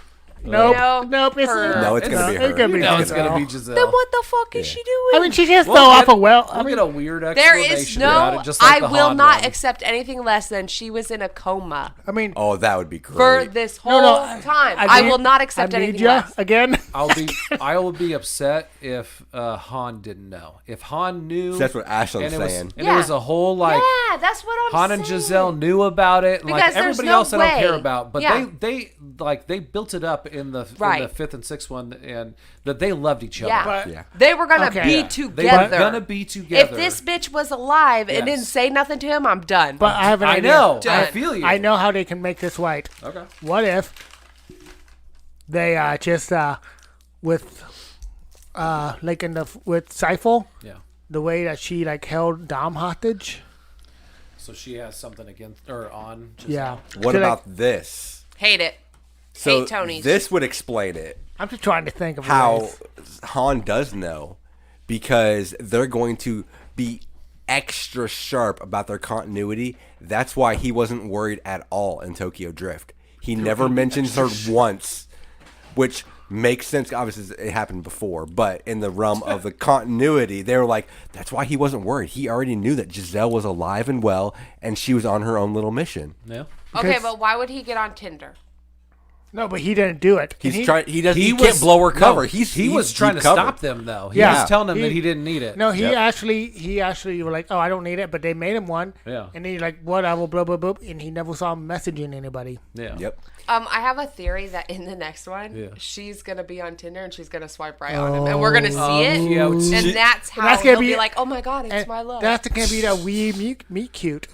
Nope. know, Nope. It's, her- No, it's gonna be her. It could be No, it's Giselle. gonna be Giselle. Then what the fuck is she doing? I mean, she just We'll fell get- off a well. I We'll mean, get a weird there explanation is about no. it, just like I the will Han not one. accept anything less than she was in a coma Oh, that would be for great. this whole time. I will not accept I need anything ya less. again. I will be upset if Han didn't know. If Han knew, That's what Ashland's and it was, saying. and it was a whole like Yeah, that's what I'm Han saying. and Giselle knew about it, and like Because there's everybody no else I don't care way. about. But Yeah. they built it up in the Right. 5th and 6th one, and that they loved each other. Yeah. But- Yeah. They were gonna Okay. be Yeah. They were together. gonna be together. If this bitch was alive and didn't Yes. say nothing to him, I'm done. But I have an I idea. know, I Done. feel you. I know how they can make this right. Okay. What if they just with like in the with Seifel, Yeah. the way that she like held Dom hostage? So she has something against or on. Yeah. What So, like, about this? Hate it. So Hate Tony's. this would explain it. I'm just trying to think of How ways. Han does know because they're going to be extra sharp about their continuity. That's why he wasn't worried at all in Tokyo Drift. He never mentions her once, which makes sense. Obviously, it happened before, but in the realm of the continuity, they were like, that's why he wasn't worried. He already knew that Giselle was alive and well, and she was on her own little mission. Yeah. Okay, Because- but why would he get on Tinder? No, but he didn't do it. He's He- trying. He doesn't. He was- can't blow her cover. no, he he was trying to covered. stop them though. He Yeah. was telling them He- that he didn't need it. No, he Yep. actually were like, oh, I don't need it, but they made him one. Yeah. And then he's like, whatever, blah, blah, blah, and he never saw him messaging anybody. Yeah. Yep. I have a theory that in the next one, Yeah. she's gonna be on Tinder and she's gonna swipe right on him, and we're gonna see it, cute. and that's how that's gonna he'll be, be- like, oh my god, it's And my love. that's going to be that we meet cute.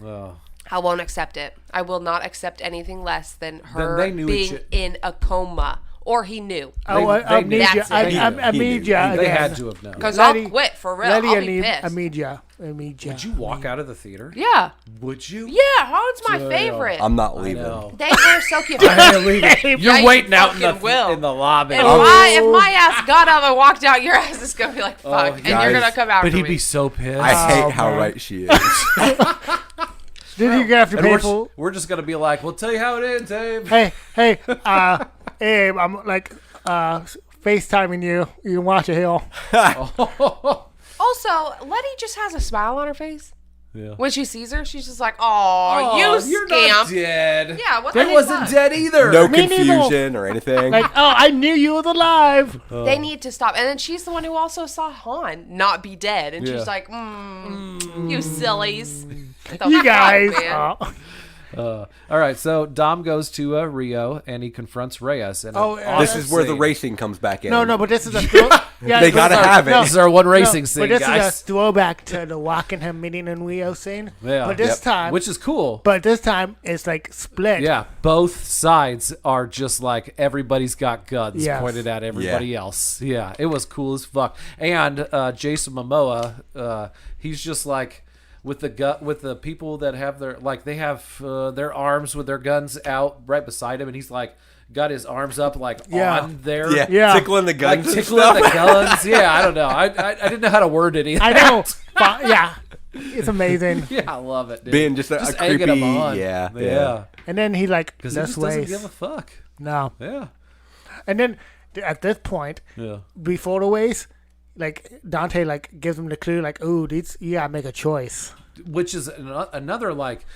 Oh. I won't accept it. I will not accept anything less than her they knew being each- in a coma or he knew. Oh, They amnesia. That's it. Amnesia. They again. had to have known. Because Letty- I'll quit for real. Letty I'll be pissed. Amnesia. Would you walk out of the theater? Yeah. Would you? Yeah, Holland's my Damn. favorite. I'm not I leaving. know. They were so cute. I ain't leaving. You're you waiting out in fucking will. the lobby. If my ass got up and walked out, your ass is gonna be like, fuck, and guys. you're gonna come after But he'd me. be so pissed. I hate how man. right she is. Did you have to And pay we're, for? we're just gonna be like, we'll tell you how it ends, Abe. Hey, Abe, I'm like FaceTiming you. You can watch it here. Also, Letty just has a smile on her face. Yeah. When she sees her, she's just like, "Oh, you you're scamp!" not dead. Yeah, what? They wasn't dead either. No Me neither. confusion or anything. Like, oh, I knew you was alive. They need to stop. And then she's the one who also saw Han not be dead, and Yeah. she's like, "You sillies, What the You fuck, guys. man?" All right, so Dom goes to Rio and he confronts Reyes. And Oh, This is where the racing comes back in. No, but this is a yeah, They but- gotta have it. no, This is our one no, racing scene, But this guys. is a throwback to the Rockingham meeting in Rio scene. Yeah. But this Yep. time, Which is cool. but this time it's like split. Yeah, both sides are just like everybody's got guns Yes. pointed at everybody else. Yeah, it was cool as fuck. And Jason Momoa, he's just like with the people that have their they have their arms with their guns out right beside him, and he's like got his arms up Yeah. on there. Yeah. tickling the guns. Like and tickling stuff. the guns. Yeah, I don't know. I didn't know how to word it either. I know. But, yeah, it's amazing. Yeah, I love it, dude. Being just a egging creepy. him on. Yeah. Yeah. And then he like Because he this just doesn't ways. give a fuck. No. Yeah. And then at this point, Yeah. before the race, like Dante like gives him the clue like, "Ooh, these you gotta make a choice." Which is another like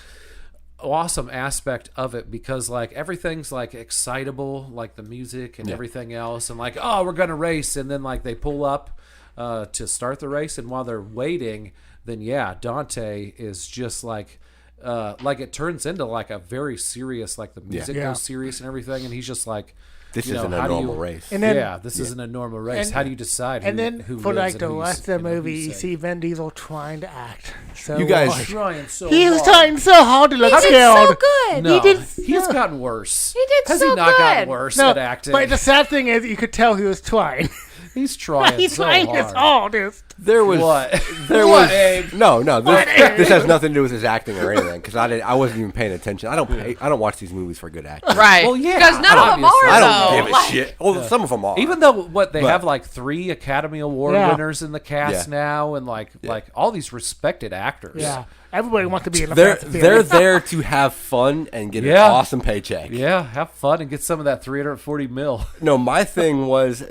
awesome aspect of it, because like everything's like excitable, like the music and everything else, and like, oh, we're gonna race, and then like they pull up to start the race, and while they're waiting, then Dante is just like it turns into like a very serious, like the music Yeah. goes serious and everything, and he's just like, This you know, isn't how a do normal you- race. And then this isn't a normal race. and- How do you decide? and then who for lives like and the who rest you- of the and who movie, you save? see Vin Diesel trying to act. So You guys- hard. trying so He was hard. trying so hard to look He did scared. so good. No, He did. he's gotten worse. He did Has so he not gotten good. worse No, at acting? but the sad thing is, you could tell he was trying. He's trying He's so trying hard. his hardest. There was What? There What, was Abe? no. This has nothing to do with his acting or anything, because I wasn't even paying attention. I don't watch these movies for good acting. Right. Well, yeah, Because none of them obviously. are, I though. don't give a Like, shit. Well, some of them are. Even though they But- have like 3 Academy Award Yeah. winners in the cast Yeah. now, and like all these respected actors. Yeah, everybody wants to be in the they're Fast and Furious. there to have fun and get Yeah. an awesome paycheck. Yeah, have fun and get some of that 340 mil. No, my thing was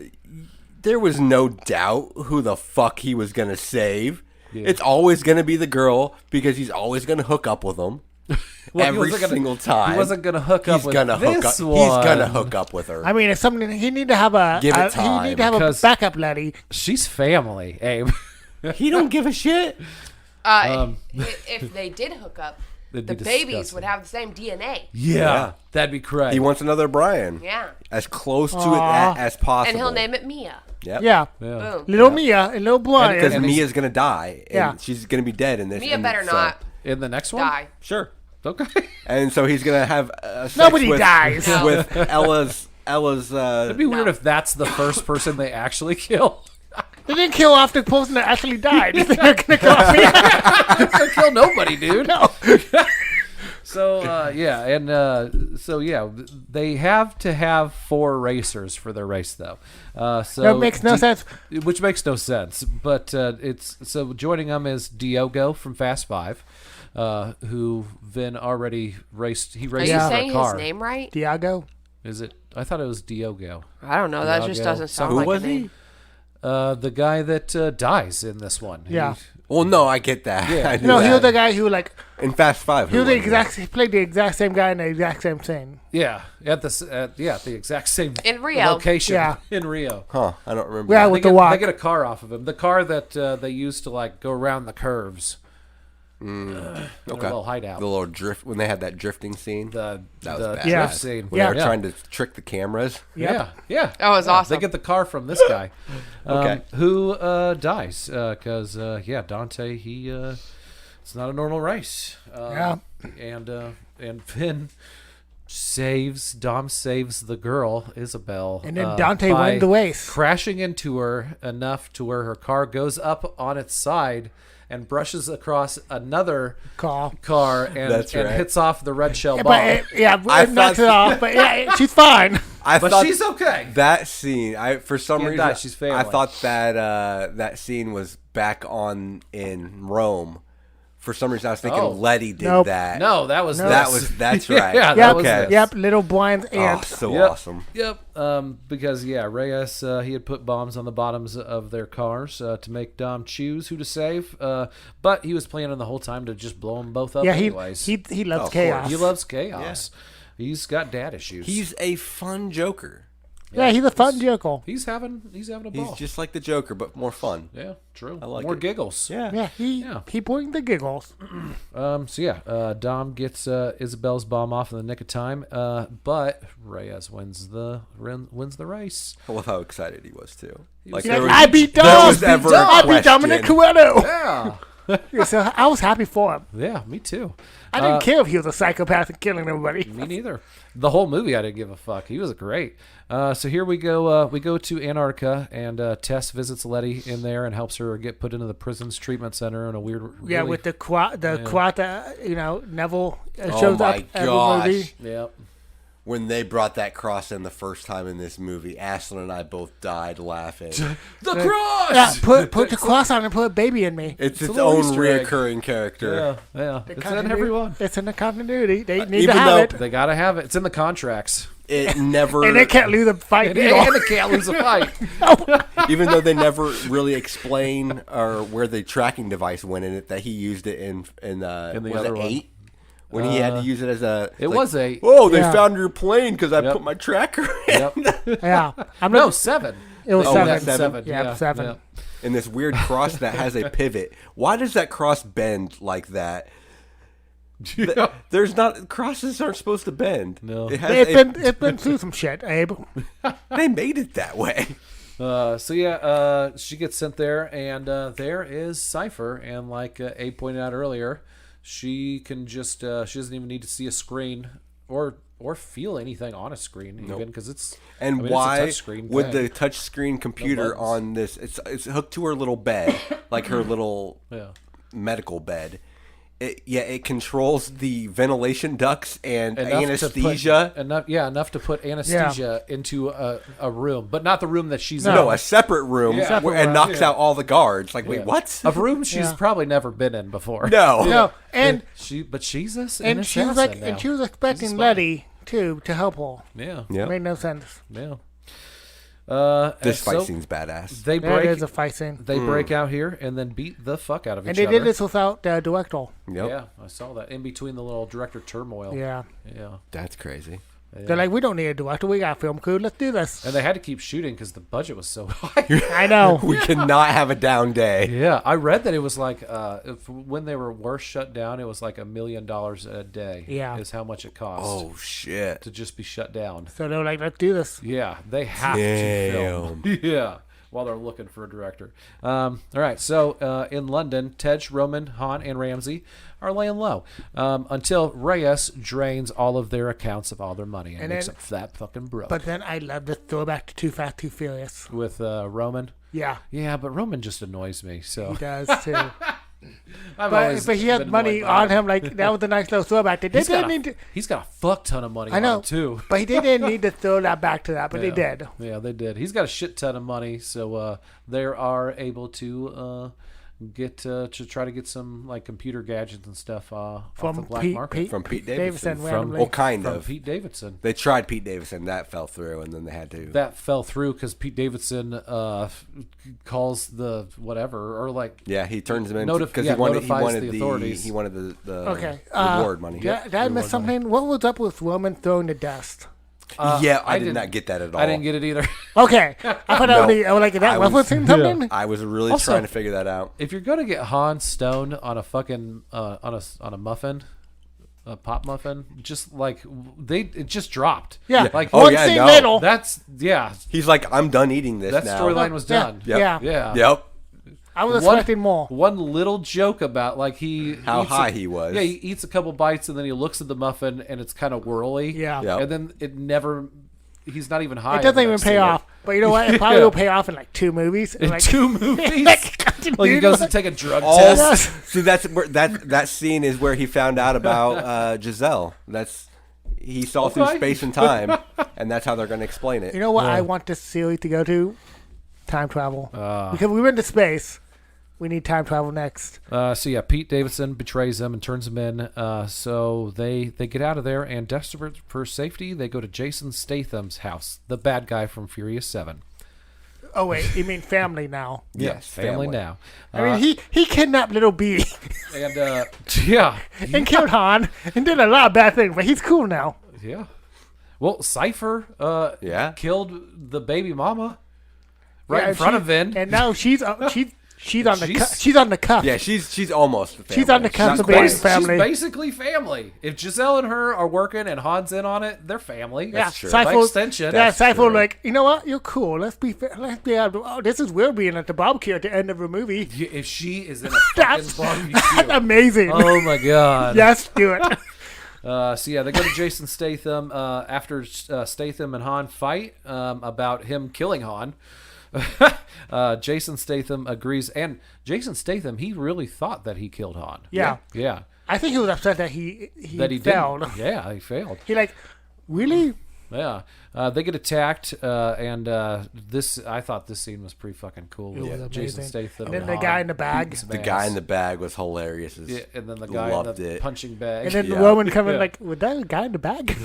there was no doubt who the fuck he was gonna save. Yeah. It's always gonna be the girl, because he's always gonna hook up with them Well, he every wasn't gonna- single time. He wasn't gonna hook up He's with gonna hook this up. one. He's gonna hook up with her. I mean, it's something he need to have a Give it he need to time, have a because- backup lady. She's family, Abe. He don't give a shit. if they did hook up, It'd the be babies disgusting. would have the same DNA. Yeah, that'd be correct. He wants another Brian. Yeah. As close to Aw. it as possible. And he'll name it Mia. Yep. Yeah, yeah. Boom. little Mia and little Brian. Because And he's- Mia's gonna die. And Yeah. she's gonna be dead in this. Mia and better so- not In the next one, die. Sure. Okay. And so he's gonna have sex Nobody with, dies. No. with Ella's. It'd be weird if that's the first person they actually kill. They didn't kill off the person that actually died. They're gonna kill off Mia. Don't kill nobody, dude. No. So they have to have 4 racers for their race, though. So That makes no sense. Which makes no sense. But it's so joining them is Diogo from Fast 5, who Vin already raced. He Are raced you in saying a car. his name right? Diago. Is it? I thought it was Diogo. I don't know. That just Diogo. doesn't sound Who like was a name. The guy that dies in this one. Yeah. Well, no, I get that. Yeah. I knew No, he was that. the guy who like in Fast 5. he was the exact. He played the exact same guy in the exact same scene. Yeah, at the exact same In Rio. location. Yeah. In Rio. Huh? I don't remember. Yeah, that. with They the get, walk. they get a car off of him. The car that they used to like go around the curves. Okay. little hideout. The little drift when they had that drifting scene. The That was bad. drift Yeah. scene. When they were trying to trick the cameras. Yeah, yeah. That was awesome. They get the car from this guy, Okay. who dies because Dante it's not a normal race. Yeah. and Finn Dom saves the girl, Isabel. And then Dante by wins the race. crashing into her enough to where her car goes up on its side and brushes across another car and, That's right. hits off the red shell bomb. But I knocks it thought- off. But yeah, she's fine. But she's okay. That scene, for some Can't reason, die, she's family. I thought that that scene was back on in Rome. For some reason, I was thinking Letty did Nope. that. No, that was That's right. Yeah, that Yep, was this. yep, little blind Oh, ant. so Yep. awesome. Yep. Because Reyes he had put bombs on the bottoms of their cars to make Dom choose who to save. But he was planning the whole time to just blow them both up. Yeah, anyways. he loves Of chaos. course. He loves chaos. He's got dad issues. He's a fun Joker. Yeah, he's a fun Joker. He's having a ball. He's just like the Joker, but more fun. Yeah, true. I like More it. giggles. Yeah, he brings the giggles. Dom gets Isabel's bomb off in the nick of time. But Reyes wins the race. I love how excited he was too. Like Yeah, there was, I beat there Dom. was ever a I beat Dominic question. Toretto. Yeah. Yeah, so I was happy for him. Yeah, me too. I didn't care if he was a psychopath and killing everybody. Me neither. The whole movie, I didn't give a fuck. He was great. So here we go. We go to Antarctica, and Tess visits Letty in there and helps her get put into the prison's treatment center in a weird. Yeah, really- with the quad that Neville Oh shows my up every gosh. movie. Yep. When they brought that cross in the first time in this movie, Ashlyn and I both died laughing. The cross. Yeah, put the cross on and put a baby in me. It's a its little own Easter egg. reoccurring character. Yeah. It's in Continuity- everyone. It's in the continuity. They need even to have though- it. They gotta have it. It's in the contracts. It never, And they can't lose a fight And either. they can't lose a fight. even though they never really explain or where the tracking device went in it, that he used it in the was other it one. 8? When he had to use it as a... It like, was 8. Oh, they Yeah. found your plane because I Yep. put my tracker in. Yep. Yeah, I'm No, not. 7. It was Oh, seven. that's Seven. Yeah, 7. yeah. And this weird cross that has a pivot. Why does that cross bend like that? There's not... Crosses aren't supposed to bend. No. It has It's been through some shit, Abe. They made it that way. She gets sent there, and there is Cypher, and like Abe pointed out earlier, she can just she doesn't even need to see a screen or feel anything on a screen even because it's And it's a why touchscreen would thing. the touchscreen computer buttons. on this? It's hooked to her little bed, like her little Yeah. medical bed. It controls the ventilation ducts and anesthesia. Enough to put anesthesia into a room, but not the room that she's No, in. a separate room, Yeah. and knocks out all the guards. Like, wait, Yeah. what? A room she's Yeah. probably never been in before. No. No, and she's an and she was assassin now. and she was She's a expecting spy. Letty too to help her. Yeah. Yeah. Made no sense. Yeah. This so fight scene's badass. They There break. is a fight scene, They break out here and then beat the fuck out of and each they other. did this without the director. Yep. Yeah, I saw that in between the little director turmoil. Yeah, Yeah. That's crazy. they're like, we don't need a director. We got a film crew. Let's do this. And they had to keep shooting because the budget was so high. I know. We cannot have a down day. Yeah, I read that it was like when they were shut down, it was like $1 million a day. Yeah. is how much it cost Oh shit. to just be shut down. So they're like, let's do this. Yeah, they have to film. Yeah, while they're looking for a director. All right, so in London, Tej, Roman, Han, and Ramsey are laying low until Reyes drains all of their accounts of all their money and And makes then- them fat fucking broke. But then I love the throwback to Too Fast, Too Furious. With Roman. Yeah, Yeah, but Roman just annoys me. So he does too. I've but always he had been money annoyed by on him. Like that was a nice little throwback. They He's didn't got, need to. he's got a fuck ton of money I on know him too. But he didn't need to throw that back to that. But they did. Yeah, they did. He's got a shit ton of money, so they are able to get to try to get some like computer gadgets and stuff off the From black market From Pete Davidson. randomly. Well, kind from of. Pete Davidson. They tried Pete Davidson. That fell through, and then they had to. That fell through because Pete Davidson calls the whatever or like Yeah, he turns them in because notifies he wanted the the authorities. he wanted the Okay. reward money. Did I miss something? What was up with Roman throwing the dust? Yeah, I did didn't- not get that at all. I didn't get it either. Okay, I thought that would be. I was like, is that I was- referencing something? I was really Also- trying to figure that out. If you're gonna get Han stoned on a fucking on a muffin, a pop muffin, just like it just dropped. Yeah. like Oh, One yeah, scene no. later. He's He's like, I'm done eating this that now. storyline was done. Yep. Yeah. Yeah. Yep. I was expecting more. One little joke about like How high he was. Yeah, he eats a couple bites and then he looks at the muffin and it's kind of whirly. Yeah. Yep. And then it never. He's not even high. It doesn't in the even next pay scene. off. But you know what? It probably will pay off in like 2 movies. In like, 2 movies. like Like he goes to take a drug All, test. see, that's where that scene is where he found out about Giselle. He saw through Okay. space and time, and that's how they're going to explain it. You know what I want this series to go to? Time travel. Ah. Because we went to space. We need time travel next. So yeah, Pete Davidson betrays them and turns them in. So they get out of there and desperate for safety, they go to Jason Statham's house, the bad guy from Furious 7. Oh, wait. You mean family now. Yes, family now. I mean, he kidnapped little B And yeah, and killed Han and did a lot of bad things, but he's cool now. yeah. Well, Cypher killed the baby mama right Yeah, in front she- of Vin. And now she's on the She's- she's on the cuff. Yeah, she's almost the family. She's on the cusp of Not being quite. family. She's basically family. If Giselle and her are working and Han's in on it, they're family. Yeah, That's true. By Cypher- extension. Yeah, That's Cypher true. like, you know what? You're cool. Let's be oh, this is weird being at the barbecue at the end of a movie. If she is in a fucking That's barbecue. amazing. Oh my god. Yes, do it. So yeah, they go to Jason Statham after Statham and Han fight about him killing Han. Jason Statham agrees, and Jason Statham, he really thought that he killed Han. Yeah. Yeah. I think he was upset that he That he failed. didn't. Yeah, he failed. He like, really? Yeah. They get attacked, and I thought this scene was pretty fucking cool. It was with Jason amazing. Statham. And then the Han guy in the bag. beating some The ass. guy in the bag was hilarious. Yeah, and then the guy in Loved the it. punching bag. And then the Yeah. woman coming Yeah. like, was that a guy in the bag?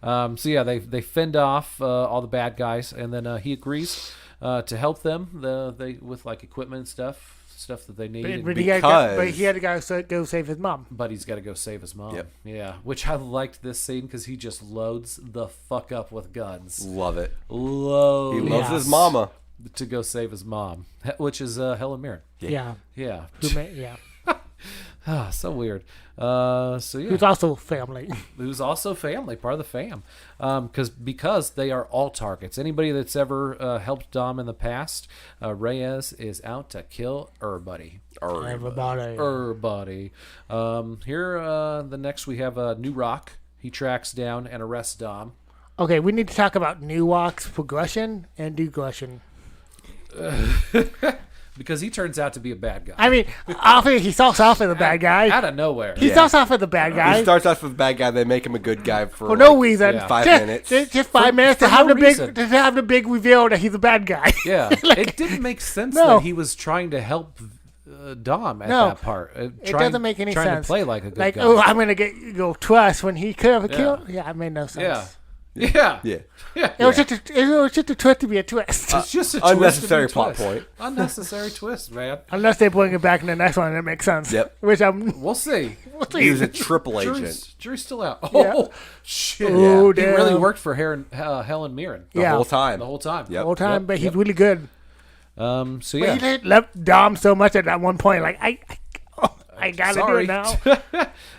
So yeah, they fend off all the bad guys, and then he agrees to help them. They with like equipment and stuff that they need. But Because- he had to go save his mom. But he's got to go save his mom. Yep. Yeah, which I liked this scene because he just loads the fuck up with guns. Love it. Loads. He loves his mama. to go save his mom, which is Helen Mirren. Yeah. Yeah. Yeah. Ah, so weird. So yeah, Who's also family. who's also family, part of the fam, because they are all targets. Anybody that's ever helped Dom in the past, Reyes is out to kill everybody. Everybody. Everybody. Here, the next we have New Rock. He tracks down and arrests Dom. Okay, we need to talk about New Rock's progression and degression. Because he turns out to be a bad guy. I mean, obviously he starts off as a bad guy. Out of nowhere. He Yeah. starts off as a bad guy He starts off with a bad guy. They make him a good guy for for no reason. yeah. 5 Just- minutes. Just 5 minutes to for have no the big reason. to have the big reveal that he's a bad guy. Yeah. Like, it didn't make sense No. that he was trying to help Dom at No. that part. it doesn't make any trying sense. to play like a good like, guy. oh, I'm gonna go trust when he could have Yeah. killed. Yeah, it made no sense. yeah. Yeah. Yeah. Yeah. It was just a twist to be a twist. It's just a twist Unnecessary to be a plot twist. point. Unnecessary twist, man. Unless they bring it back in the next one, it makes sense. Yep. Which I'm. We'll see. He was a triple agent Jury's still out. Yeah. Oh, shit. Oh, He really damn. worked for Helen Mirren the Yeah. whole time. the whole time. Yep. Whole time, Yep, but he's yep. really good. So But yeah. he didn't love Dom so much at that one point. Like I gotta Sorry. do it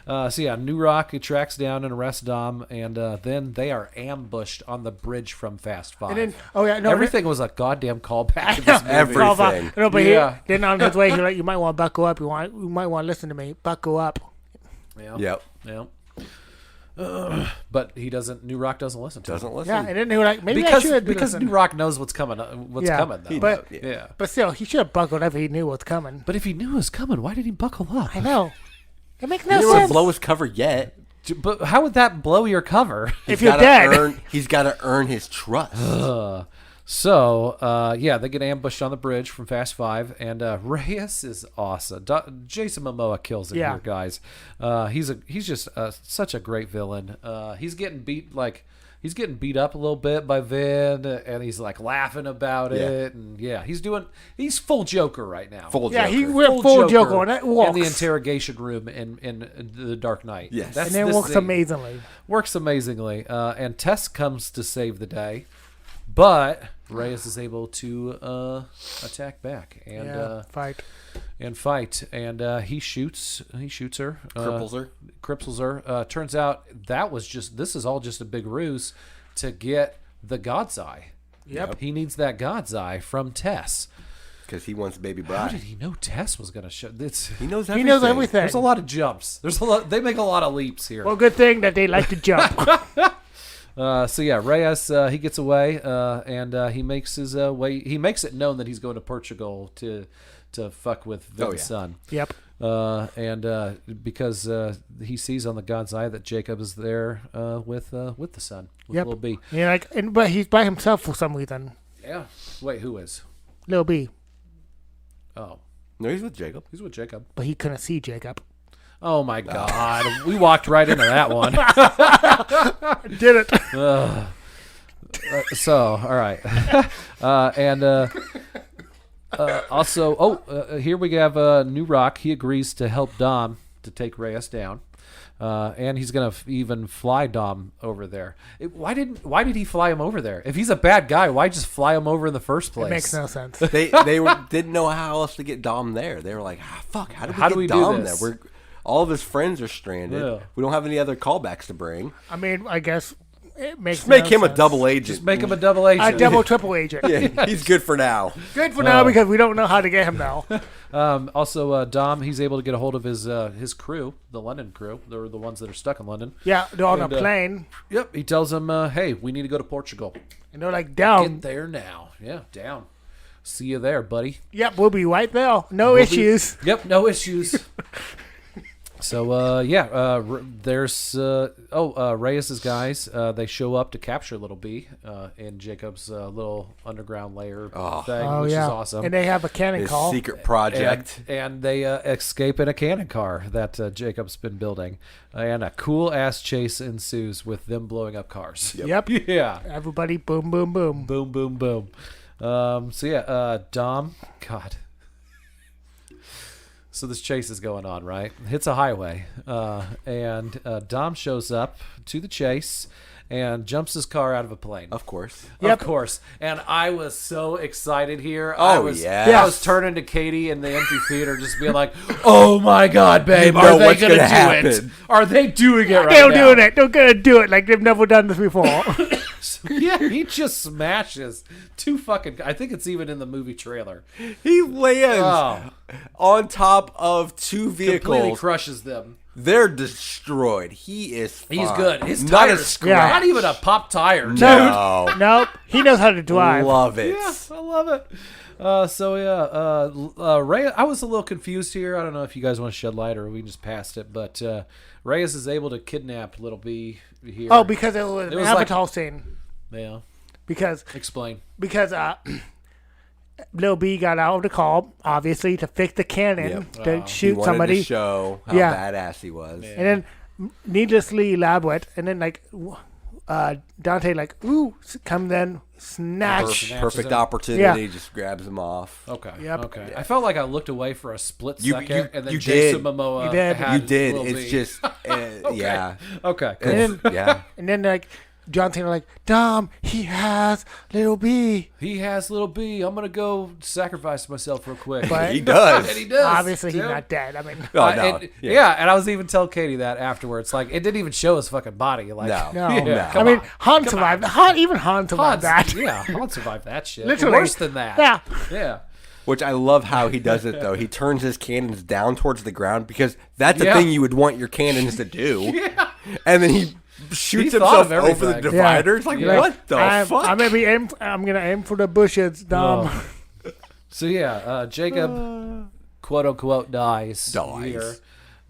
now. So yeah, New Rock tracks down and arrests Dom, and then they are ambushed on the bridge from Fast Five. And then Everything was a goddamn callback to this movie. Everything. No, but Yeah. then on his way, he's like, "You might want to buckle up. You might want to listen to me. Buckle up." Yeah. Yep. Yeah. But he doesn't. New Rock doesn't listen to him. Doesn't listen. Yeah, and then they were like, "Maybe because I should because listen." New Rock knows what's coming. What's Yeah. coming though. He But- knows, yeah. But still, he should have buckled up if he knew what's coming. But if he knew it was coming, why did he buckle up? I know. It makes He no didn't want to sense. blow his cover yet. But how would that blow your cover? If you're dead. He's got to earn his trust. So, yeah, they get ambushed on the bridge from Fast Five, and Reyes is awesome. Jason Momoa kills it Yeah. here, guys. He's just such a great villain. He's getting beat up a little bit by Vin, and he's like laughing about it, and yeah, he's full Joker right now. Full Yeah, Joker. he went full Joker, and it in works. the interrogation room in the Dark Knight. Yes. That's And it this works scene. amazingly. Works amazingly. And Tess comes to save the day, but Reyes is able to attack back and Yeah, fight. fight, and he shoots her, Cripples her. Turns out this is all just a big ruse to get the God's Eye. Yep. He needs that God's Eye from Tess. because he wants baby How bride. did he know Tess was going to show this? He knows He everything. knows everything. There's a lot of jumps. There's a lot. They make a lot of leaps here. Well, good thing that they like to jump. So yeah, Reyes he gets away and he makes his way. He makes it known that he's going to Portugal to fuck with Vin's son. Yep. And because he sees on the God's eye that Jacob is there with the son, with Yep. Lil B. Yeah, but he's by himself for some reason. Yeah. Wait, who is? Lil B. Oh, No, he's with Jacob. he's with Jacob. But he couldn't see Jacob. Oh my God, we walked right into that one. Did it? So, all right, and also, here we have New Rock. He agrees to help Dom to take Reyes down, and he's gonna even fly Dom over there. Why did he fly him over there? If he's a bad guy, why just fly him over in the first place? It makes no sense. They didn't know how else to get Dom there. They were like, fuck, how do we get do Dom this? there? All of his friends are stranded. Yeah. We don't have any other callbacks to bring. I mean, I guess it makes Just make no him a sense. double agent. Just make him a double agent. A double, triple agent. Yeah, he's good for now. Good for now because we don't know how to get him now. Also, Dom, he's able to get a hold of his crew, the London crew. They're the ones that are stuck in London. Yeah, they're on And, a plane. Yep. He tells them, hey, we need to go to Portugal. And they're like, Get down. there now. Yeah, down. See you there, buddy. Yep, we'll be right there. No issues. Yep, no issues. So, there's Reyes' guys. They show up to capture Little B in Jacob's little underground lair thing, Oh, which yeah. is awesome. And they have a cannon His call. secret project. And they escape in a cannon car that Jacob's been building. And a cool-ass chase ensues with them blowing up cars. Yep. Yeah. Everybody, boom, boom, boom. Boom, boom, boom. Dom, God. So this chase is going on, right? Hits a highway. And Dom shows up to the chase and jumps his car out of a plane. Of course. Yep. Of course. And I was so excited here. Oh, I was, yes. I was turning to Katie in the empty theater just being like, oh my God, babe, You are know they what's going to do gonna it? happen. Are they doing it right They're now? doing it. They're going to do it like they've never done this before. Yeah, he just smashes two fucking. I think it's even in the movie trailer. He lands Oh. on top of two Completely vehicles. crushes them. They're destroyed. He is fine. He's good. His Not a tires, scratch. not even a pop tire. No. Nope. He knows how to drive. Love it. Yeah, I love it. Ray, I was a little confused here. I don't know if you guys want to shed light or we just passed it, but Reyes is able to kidnap Little B here. Oh, because it was an was Avatar scene. Yeah. Because Explain. Lil B got out of the car, obviously, to fix the cannon Yep. to He shoot wanted somebody. to show how Yeah. badass he was. And then needlessly elaborate. And then, Dante, ooh, come then, snatch. Snatches Perfect him. opportunity. Yeah. Just grabs him off. Okay. Yep. Okay. I felt like I looked away for a split You- second, you- and then you Jason did. Momoa You did. had You did. Lil It's B. just, yeah. Okay. Cool. And Yeah. And then, John Cena, Dom, he has Little B. He has Little B. I'm gonna go sacrifice myself real quick. But He does. And he does. obviously, he's too. not dead. I mean, Oh, no. And, yeah, and I was even telling Katie that afterwards. Like, it didn't even show his fucking body. Like, No. no. Yeah, I mean, Han survived. Even Han survived that. Yeah, Han survived that shit. Literally. Worse than that. Yeah. Yeah. Which I love how he does it, though. He turns his cannons down towards the ground because that's the Yeah. thing you would want your cannons to do. Yeah. And then he shoots He thought himself of over the everything. divider. It's like, Yeah. what the fuck? I'm gonna aim for the bushes, Dom. So yeah, Jacob, quote unquote, dies. Here.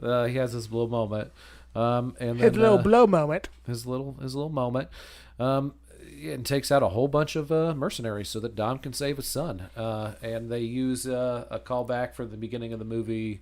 He has his little moment, and then His little blow moment. his little moment, and takes out a whole bunch of mercenaries so that Dom can save his son. And they use a callback from the beginning of the movie,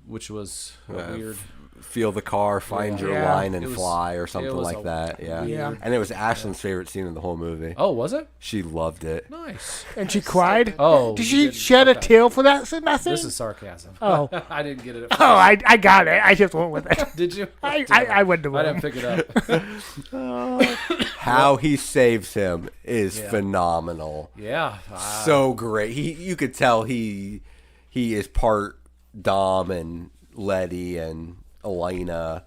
which was a weird. Feel the car, find your Yeah. line, and It was- fly, or it something was like a that. Yeah. Yeah. And it was Ashlyn's favorite scene in the whole movie. Oh, was it? She loved it. Nice. And she cried. Oh, Did you she didn't- shed a okay. tear for that scene? This is sarcasm. Oh. I didn't get it. Oh, I got it. I just went with it. Did you? I went to I one. didn't pick it up. How he saves him is Yeah. phenomenal. Yeah. So great. You could tell he is part Dom and Letty and Elena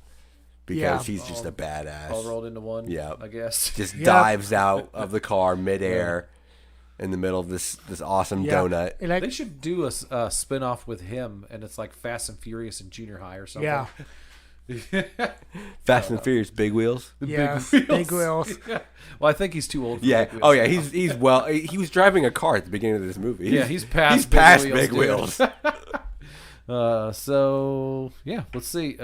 because Yeah. he's just a badass. All rolled into one. Yeah. I guess. Just Yeah. dives out of the car midair. in the middle of this awesome donut. And like, They should do a spin-off with him, and it's like Fast and Furious in junior high or something. yeah, Fast and Furious, big wheels. yeah, Big big wheels. Yeah. Well, I think he's too old for Yeah. big wheels. Oh yeah. He was driving a car at the beginning of this movie. Yeah, he's past big wheels. So yeah, let's see.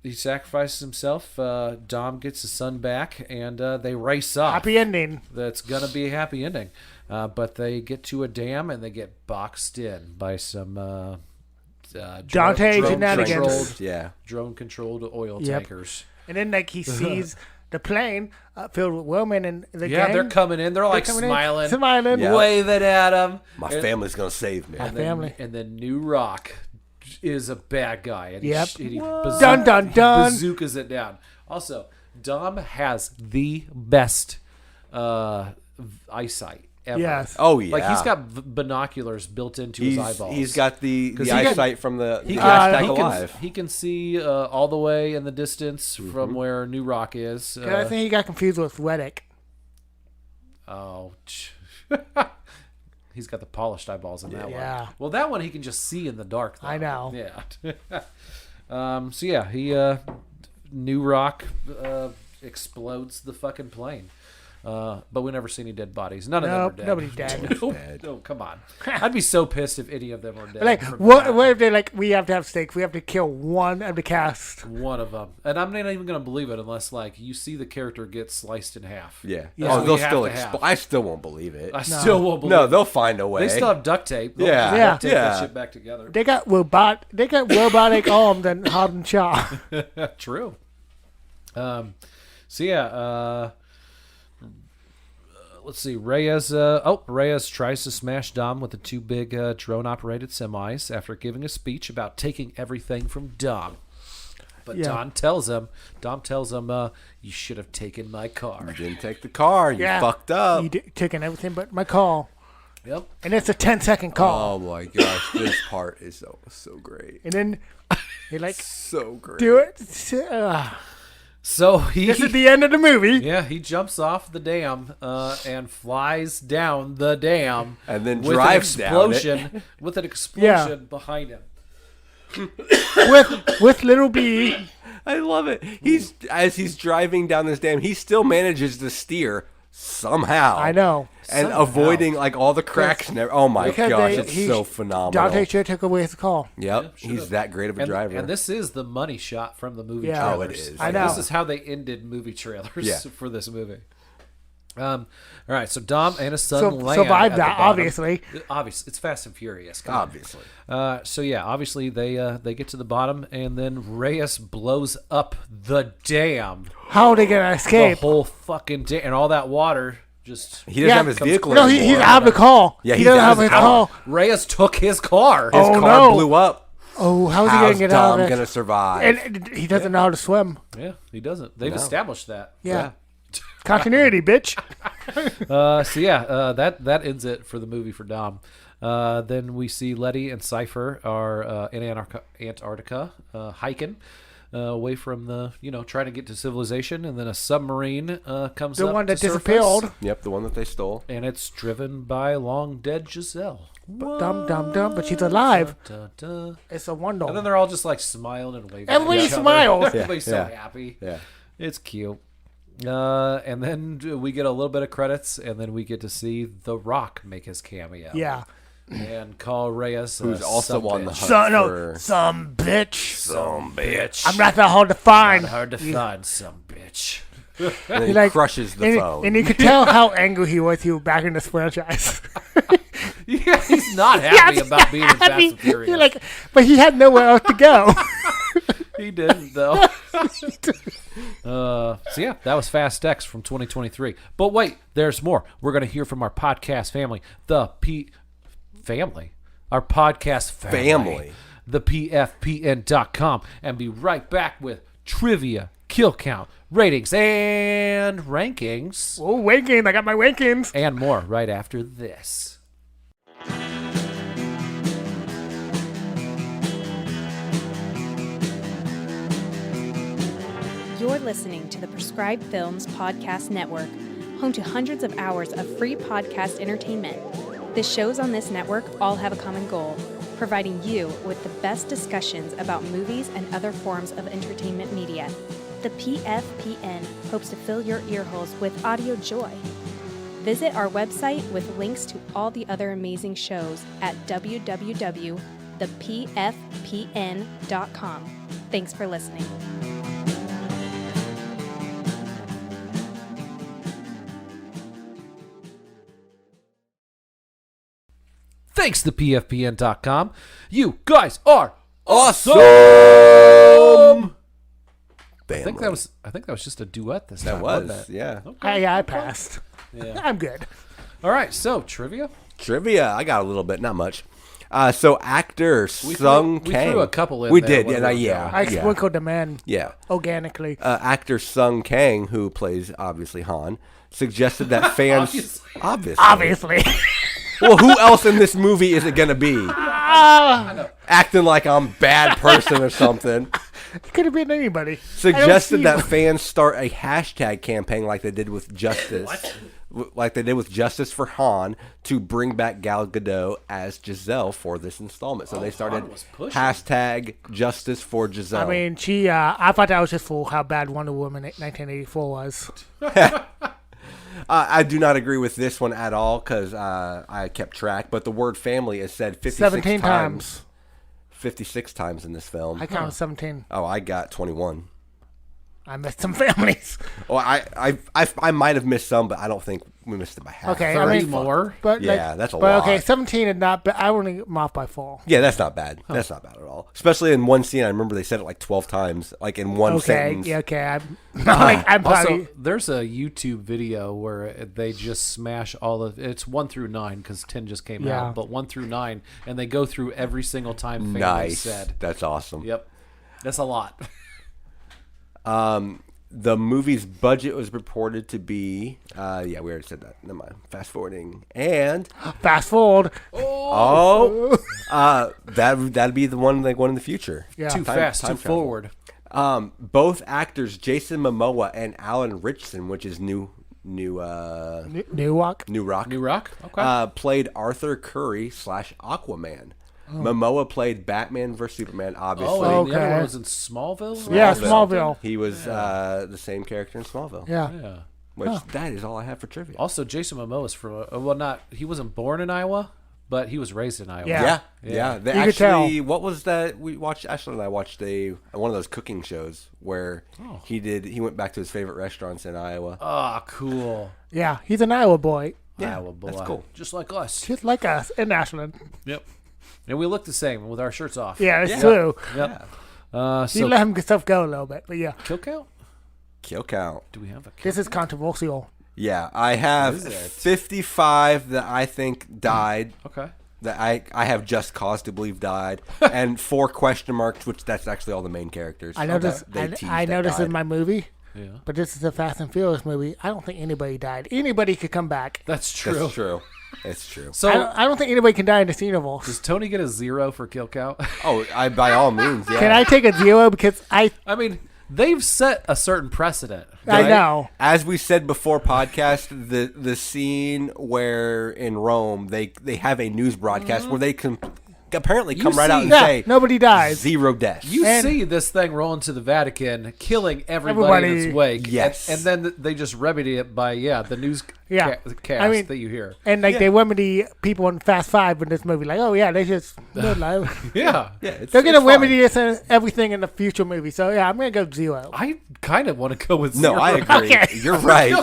He sacrifices himself. Dom gets his son back, and they race off. Happy ending. That's gonna be a happy ending. But they get to a dam and they get boxed in by some Dante shenanigans. drone-controlled oil Yep. tankers. And then like he sees the plane filled with women and the Yeah, gang. they're coming in. They're like coming in, smiling, smiling. Yeah. waving at him. My family's gonna save me. And family. And then New Rock is a bad guy. And Yep. he Dun dun dun. bazookas it down. Also, Dom has the best eyesight ever. Yes. Oh yeah. Like he's got binoculars built into his eyeballs. He's got the he eyesight from the he hashtag can, alive. he can see all the way in the distance from where New Rock is. I think he got confused with Reddick. Oh, he's got the polished eyeballs in that Yeah. one. Well, that one he can just see in the dark. Though. I know. Yeah. So yeah, he New Rock explodes the fucking plane. But we never see any dead bodies. None of them are Nope, dead. nobody's dead. No, come on. I'd be so pissed if any of them were dead. Like, from what that. if they like? We have to have stakes. We have to kill one of the cast. One of them, and I'm not even gonna believe it unless like you see the character get sliced in half. Yeah. Yeah. Oh, they'll You have still. to have. I still won't believe it. I still won't believe. No, it. they'll find a way. They still have duct tape. They'll Yeah. just Yeah. duct tape Yeah. that shit back together. They got robotic arms and Hobbs and Shaw. True. So yeah, let's see. Reyes. Reyes tries to smash Dom with the two big drone-operated semis after giving a speech about taking everything from Dom. But Yeah. Dom tells him, you should have taken my You car. didn't take the car. You fucked up. You taking everything but my call, Yep. and it's a 10-second call. Oh my gosh, this part is so great. And then he like So great. do it. So he. This is the end of the movie. Yeah, he jumps off the dam and flies down the dam, And then with drives an down it. explosion, with an explosion behind him. with little B. I love it. As he's driving down this dam, he still manages to steer somehow. I know. And Somehow. avoiding like all the cracks and everything. Oh my Because gosh, it's so phenomenal. Dante should have took away his call. Yep, should've. he's that great of a driver. And this is the money shot from the movie Yeah. trailers. Oh, it is. I know. This is how they ended movie trailers Yeah. for this movie. All right, so Dom and his son So land survive at that, the bottom. obviously. Obviously, it's Fast and Furious. Come on. Obviously. So yeah, obviously they get to the bottom, and then Reyes blows up the dam. How are they gonna escape? The whole fucking dam, and all that water just. He doesn't have his vehicle No, anymore. he's out of the call. Yeah, he he's doesn't out have of his the call. Reyes took his car. His Oh, car no. blew up. Oh, how's he How's gonna get out Dom of it? gonna survive? And he doesn't know how to swim. Yeah, he doesn't. They've established that. Yeah. Continuity, bitch. So yeah, that ends it for the movie for Dom. Then we see Letty and Cypher are in Antarctica hiking away from the trying to get to civilization, and then a submarine comes The up one that to surface, disappeared. Yep, the one that they stole. and it's driven by long dead Giselle. Dum dum dum, but she's alive. Dun, dun. It's a wonder. And then they're all just like smiling and waving. Everybody at each other. smiles. Everybody's so Yeah. happy. Yeah. It's cute. And then we get a little bit of credits, and then we get to see The Rock make his cameo. Yeah. And call Reyes Who's also on the bitch. hunt So, for some bitch. some bitch. I'm not that hard to find. Hard to find, some bitch. And then he like- crushes the And, phone. and you could tell how angry he was back in this franchise. Yeah, he's not happy about being in Fast Happy- and Furious. You're like, but he had nowhere else to go. He didn't though. So yeah, that was Fast X from 2023. But wait, there's more. We're gonna hear from our podcast family, the family, our podcast family, the PFPN.com, and be right back with trivia, kill count, ratings, and rankings, Oh, wankings. I got my wankings. and more right after this. You're listening to the Prescribed Films Podcast Network, home to hundreds of hours of free podcast entertainment. The shows on this network all have a common goal, providing you with the best discussions about movies and other forms of entertainment media. The PFPN hopes to fill your earholes with audio joy. Visit our website with links to all the other amazing shows at www.thepfpn.com. Thanks for listening. Thanks to PFPN.com. You guys are Awesome. I think that was just a duet this time. That wasn't was, it? yeah. I passed. Yeah. I'm good. All right, so trivia. Trivia. I got a little bit, not much. So actor Sung Kang. We threw a couple in We there did, when yeah, we were yeah. going. I sprinkled them in Yeah. organically. Actor Sung Kang, who plays obviously Han, suggested that fans Obviously. Well, who else in this movie is it gonna be? Acting like I'm a bad person or something. It could have been anybody. Suggested that fans start a hashtag campaign like they did with Justice. Like they did with Justice for Han to bring back Gal Gadot as Giselle for this installment. So they started hashtag Justice for Giselle. I mean, I thought that was just for how bad Wonder Woman 1984 was. I do not agree with this one at all because I kept track. But the word family is said 17 times. 56 times in this film. I counted 17. Oh, I got 21. I missed some families. Well, I might have missed some, but I don't think we missed it by half. Okay, 30 more. But Yeah, that's a but lot. okay, 17 is not. But I only get them off by 4. Yeah, that's not bad. That's not bad at all. Especially in one scene, I remember they said it like 12 times, like in one Okay, sentence. yeah, okay. I'm probably. Also, there's a YouTube video where they just smash all of it's 1 through 9 because 10 just came Yeah. out, but 1 through 9, and they go through every single time family Nice. said. That's awesome. Yep, that's a lot. The movie's budget was reported to be, yeah, we already said that. Never mind. Fast forwarding. And, Fast forward. that'd be the one like one in the future. Yeah. Too Time- fast, time too travel. forward. Both actors, Jason Momoa and Alan Richardson, which is New New Rock. Rock, New Rock. Okay. played Arthur Curry / Aquaman. Momoa played Batman vs Superman. Obviously, Oh, and the other Okay. one was in Smallville. Yeah, Smallville. Smallville. He was the same character in Smallville. Yeah. Yeah. Which that is all I have for trivia. Also, Jason Momoa is from he wasn't born in Iowa, but he was raised in Iowa. Yeah. Yeah. They You could tell. actually, what was that? We watched. Ashley and I watched one of those cooking shows where he went back to his favorite restaurants in Iowa. Ah, cool. Yeah, he's an Iowa boy, Iowa boy. that's cool. Just like us. just like us in Ashland. Yep. And we look the same with our shirts off. Yeah, it's true. Yep. You So let himself go a little bit, but yeah, kill count? Kill count. Do we have a kill? this is controversial. Yeah, I have is it? 55 that I think died. Okay. That I have just cause to believe died, and 4 question marks, which that's actually all the main characters. I know this. They teased I know that this is died. my movie, Yeah. but this is a Fast and Furious movie. I don't think anybody died. Anybody could come back. That's true. That's true. It's true. So I don't think anybody can die in this universe. does Tony get a 0 for kill count? Oh, by all means, yeah. Can I take a 0 because I I mean, they've set a certain precedent. I Right? know. As we said before podcast, the scene where in Rome they have a news broadcast where they can apparently come right out and Yeah, say nobody dies. 0 deaths. You And- see this thing rolling to the Vatican, killing everybody in its wake. Yes. And then they just remedy it by, the news Yeah. cast I mean- that you hear. And like they remedy people in Fast 5 in this movie, like, oh yeah, they just Yeah. they're gonna remedy this and everything in the future movie. So yeah, I'm gonna go 0. I kind of want to go with No, 0. I agree. Okay. You're right.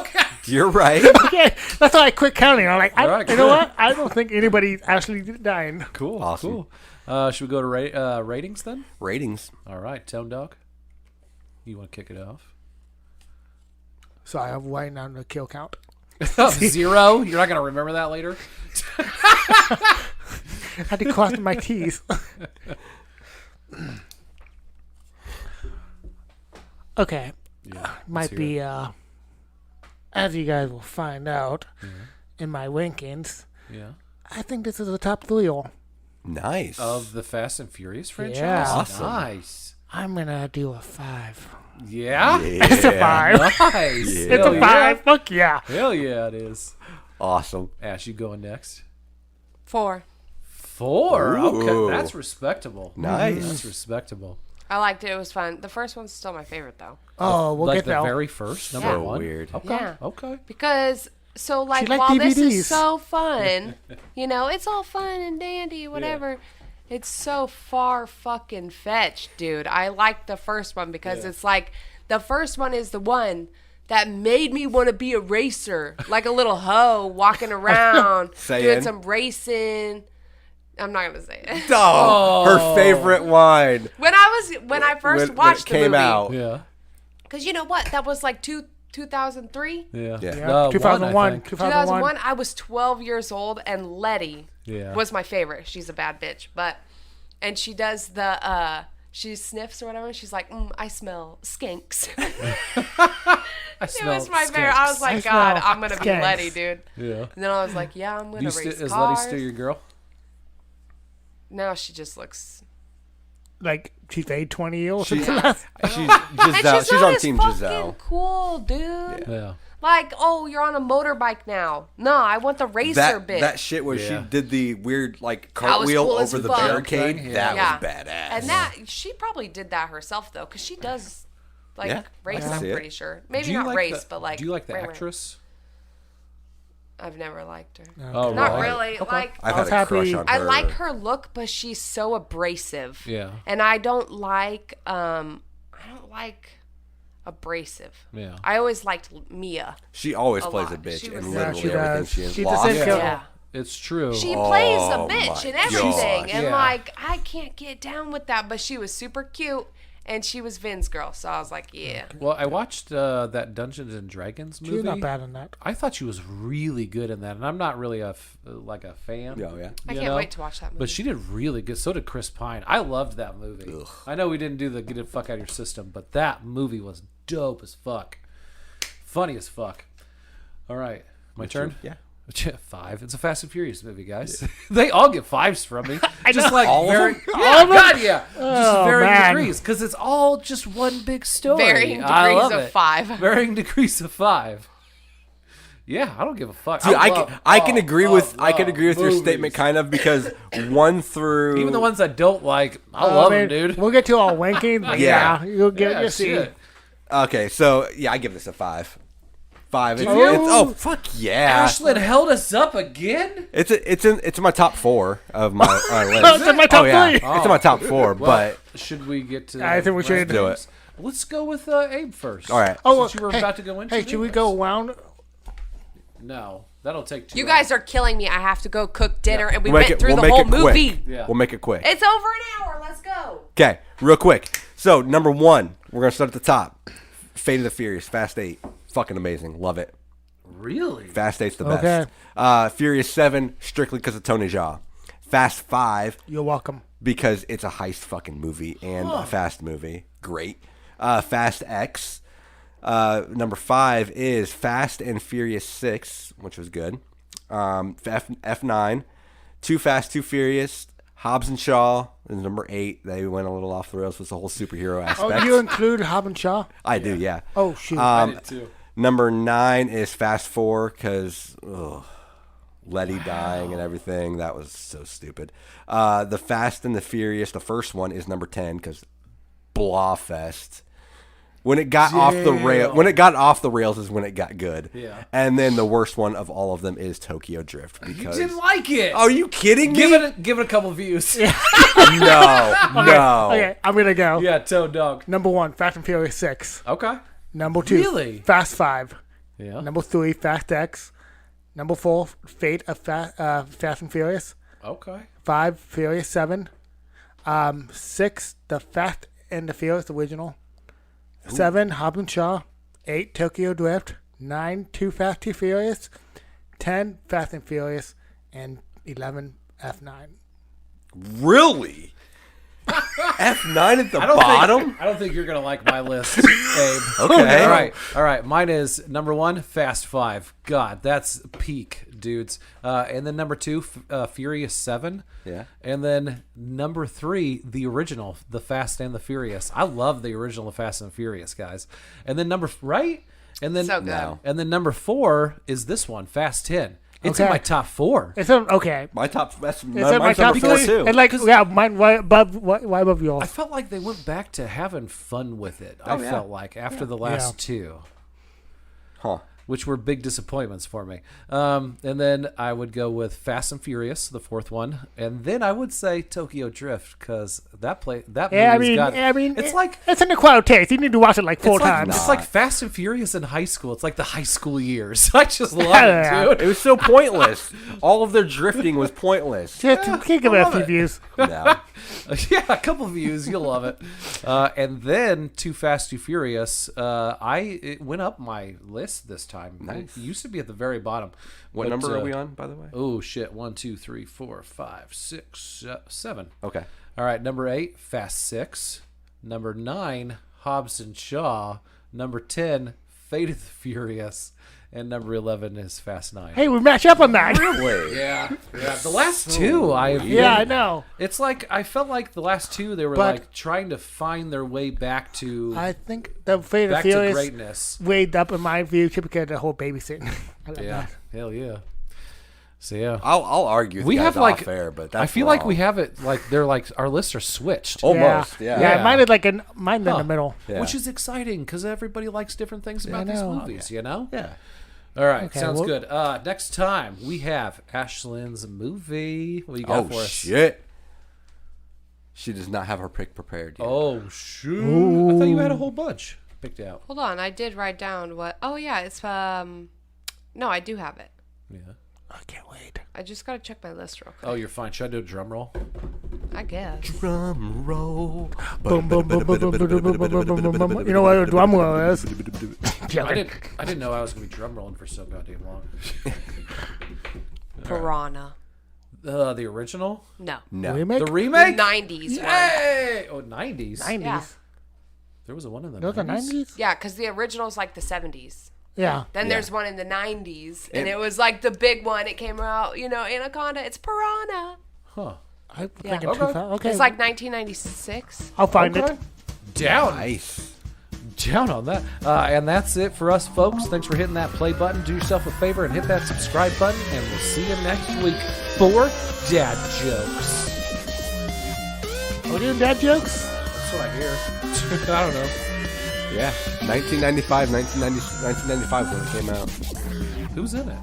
You're right. Okay, that's why I quit counting. I'm like, All right, you know good. what? I don't think anybody's actually dying. Cool. Awesome. Cool. Should we go to ratings then? Ratings. All right, Tone Dog. You want to kick it off? Sorry, I'm writing down the kill count. 0? You're not going to remember that later? I had to cross my T's. Okay, Yeah. might be as you guys will find out in my rankings. Yeah. I think this is a top 3. Nice. Of the Fast and Furious franchise? Yeah. Awesome. Nice. I'm gonna do a 5. Yeah? It's a 5. Nice. Yeah. It's Hell a 5. Fuck yeah. Hell yeah, it is. Awesome. Ash, you going next? 4. 4. Ooh. Okay, that's respectable. Nice. That's respectable. I liked it. It was fun. The first one's still my favorite, though. Oh, we'll like get the there. very first, number So 1. weird. Okay. Yeah. Okay. Because, so, like, liked while this DVDs. is so fun, it's all fun and dandy, whatever. It's so far fucking fetched, dude. I like the first one because it's like, the first one is the one that made me want to be a racer. Like a little hoe walking around, doing some racing. I'm not gonna say it. Oh, her favorite wine. When I first watched when it came the movie, out. Yeah. because you know what? That was like 2003, Yeah. Yeah. No, 2001. 1, I think. 2001. I was 12 years old, and Letty Yeah. was my favorite. She's a bad bitch, and she does the she sniffs or whatever. And she's like, I smell skanks. It was my favorite. I was like, God, smell I'm gonna be skanks. Letty, dude. Yeah. And then I was like, yeah, I'm gonna race Is cars. Letty still your girl? Now she just looks. Like, she's aged 20 years She- since the last. She's And Giselle. She's not on as Team fucking Giselle. cool, dude. Yeah. Like, oh, you're on a motorbike now. No, I want the racer bitch. That shit where Yeah. she did the weird like was cartwheel cool as over the fuck. barricade. Yeah. That Yeah. was badass. And that she probably did that herself though, because she does like Yeah, race. I can I'm see it. pretty sure. Maybe Do you not like race, the, but like. Do you like the right. actress? I've never liked her. Oh, Not right. really. Like I've I was had a crush happy- on her. I like her look, but she's so abrasive. Yeah. And I don't like abrasive. Yeah. I always liked Mia. She always a plays lot. a bitch She in was- literally she everything does. she is. She Lost. doesn't kill. Yeah. It's true. She plays a Oh bitch my and everything. gosh. And Yeah. like, I can't get down with that. But she was super cute. And she was Vin's girl. So I was like, yeah. Well, I watched that Dungeons and Dragons movie. She's not bad in that. I thought she was really good in that, and I'm not really a fan. Oh, yeah. I you can't know? wait to watch that movie. But she did really good. So did Chris Pine. I loved that movie. I know we didn't do the get the fuck out of your system, but that movie was dope as fuck. Funny as fuck. All right. My turn? Yeah. 5. It's a Fast and Furious movie, guys. They all get 5s from me. Just know. like All of very, them? yeah, God, yeah. Just Oh, varying man. degrees, because it's all just one big story. Varying I degrees love of it. 5. Varying degrees of 5. Yeah, I don't give a fuck. Dude, I can love, agree love, with love your movies. statement kind of because 1 through Even the ones I don't like, I love them, dude. We'll get to all winking, but Yeah. you'll get Yeah, your see. shit. Okay, so yeah, I give this a 5. 5. It's, you? oh fuck yeah! Ashlyn held us up again? It's in my top 4 of my list. Oh, it's in my top yeah, 3. it's in my top 4. Well, But should we get to I think we should do it. Let's go with Abe first. All right. Oh, Since you were hey, about to go into Hey, should we go around? No, that'll take 2 You hours. guys are killing me. I have to go cook dinner, and we We'll went through the make whole it quick. movie. Yeah. We'll make it quick. It's over an hour. Let's go. Okay, real quick. So number 1, we're gonna start at the top. Fate of the Furious, Fast 8, fucking amazing, love it. Really? Fast 8's the Okay. best. Furious 7, strictly because of Tony Jaa. Fast 5, You're welcome. because it's a heist fucking movie and a fast movie. Great. Fast X. Number 5 is Fast and Furious 6, which was good. F9. Too Fast, Too Furious. Hobbs and Shaw is number 8. They went a little off the rails with the whole superhero aspect. Oh, you include Hobbs and Shaw? I do, yeah. Oh, shoot. I did too. Number 9 is Fast 4 because Letty dying and everything. That was so stupid. The Fast and the Furious, the first one, is number 10 because Blawfest. When it got off the rails is when it got good. Yeah. And then the worst one of all of them is Tokyo Drift because. Didn't like it. Are you kidding me? Give it a couple views. No. Okay, I'm going to go. Yeah, Toad Dog. Number 1, Fast and Furious 6. Okay. Number 2, Really? Fast 5. Yeah. Number 3, Fast X. Number 4, Fate of Fast and Furious. Okay. 5, Furious 7. 6, The Fast and the Furious original. 7, Hobbs and Shaw. 8, Tokyo Drift. 9, Too Fast, Too Furious. 10, Fast and Furious. And 11, F9. Really? F9 at the I don't bottom? Think, I don't think you're gonna like my list, Abe. Okay. All right. Mine is number 1, Fast 5. God, that's peak, dudes. And then number 2, Furious 7. Yeah. And then number 3, the original, The Fast and the Furious. I love the original The Fast and the Furious, guys. And then And then So good. And then number 4 is this one, Fast 10. It's Okay. in my top 4. It's okay. My top, that's It's in my mine's top number 4 three. too. And like, yeah, mine why above I yours? felt like they went back to having fun with it. Oh, I yeah. felt like after the last 2. Huh. Which were big disappointments for me. And then I would go with Fast and Furious, the 4th one, and then I would say Tokyo Drift because that Yeah, movie's I mean, it's like it's an acquired taste. You need to watch it like 4 it's like, times. it's like Fast and Furious in high school. It's like the high school years. I just love Yeah. it, dude. It was so pointless. All of their drifting was pointless. Just give it a few views. No. Yeah, a couple views, you'll love it. And then Too Fast, Too Furious. It went up my list this time. Nice. It used to be at the very bottom. What But, number are we on, by the way? Oh shit! 1, 2, 3, 4, 5, 6, 7. Okay. All right, number 8, Fast 6. Number 9, Hobbs and Shaw. Number 10, Fate of the Furious. And number 11 is Fast 9. Hey, we match up on that. Wait. Yeah. The last two, Yeah, I know. It's like I felt like the last two they were But- like trying to find their way back to I think the Fate of back to Furious greatness. weighed up in my view because of the whole babysitting. I love Yeah, that. hell yeah. So yeah, I'll argue with we you have guys like off air, but that's I feel like wrong. we have it like they're like our lists are switched, Almost, yeah. Yeah, Yeah. mine is like mine in Huh. the middle. Yeah. which is exciting because everybody likes different things about these know. movies. You know. Yeah. All right, Okay, sounds well- good. Next time we have Ashlyn's movie. What do you got Oh, for us? shit. She does not have her pick prepared yet. Oh shoot! I thought you had a whole bunch picked out. Hold on, I did write down what. Oh yeah, it's No, I do have it. Yeah. I can't wait. I just gotta check my list real quick. Oh, you're fine. Should I do a drum roll? I guess. Drum roll. Boom, boom, boom, boom, boom, boom, boom, boom, boom, boom, boom, boom. You know what a drum roll is? I didn't know I was gonna be drum rolling for so goddamn long. Piranha. The original, No. No. Remake? the The remake. 90s one. Yay! Oh, 90s. 90s. Yeah. There was a one in the Those are 90s. 90s? Yeah, because the original's like the 70s. Yeah. Then Yeah. there's one in the 90s, and it was like the big one. It came out, Anaconda. It's Piranha. Huh. I'm Yeah. thinking Okay. 2000. Okay. It's like 1996. I'll find Okay. it. Down. Nice. Down on that. And that's it for us, folks. Thanks for hitting that play button. Do yourself a favor and hit that subscribe button, and we'll see you next week for Dad Jokes. Are you doing dad jokes? That's what I hear. I don't know. Yeah. 1995 when it came out. Who's in it?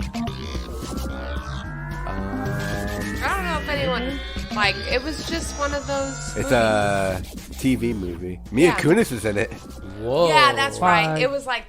I don't know if anyone, it was just one of those. It's movies. a TV movie. Mia Yeah. Kunis is in it. Whoa. Yeah, that's right. Fine. It was like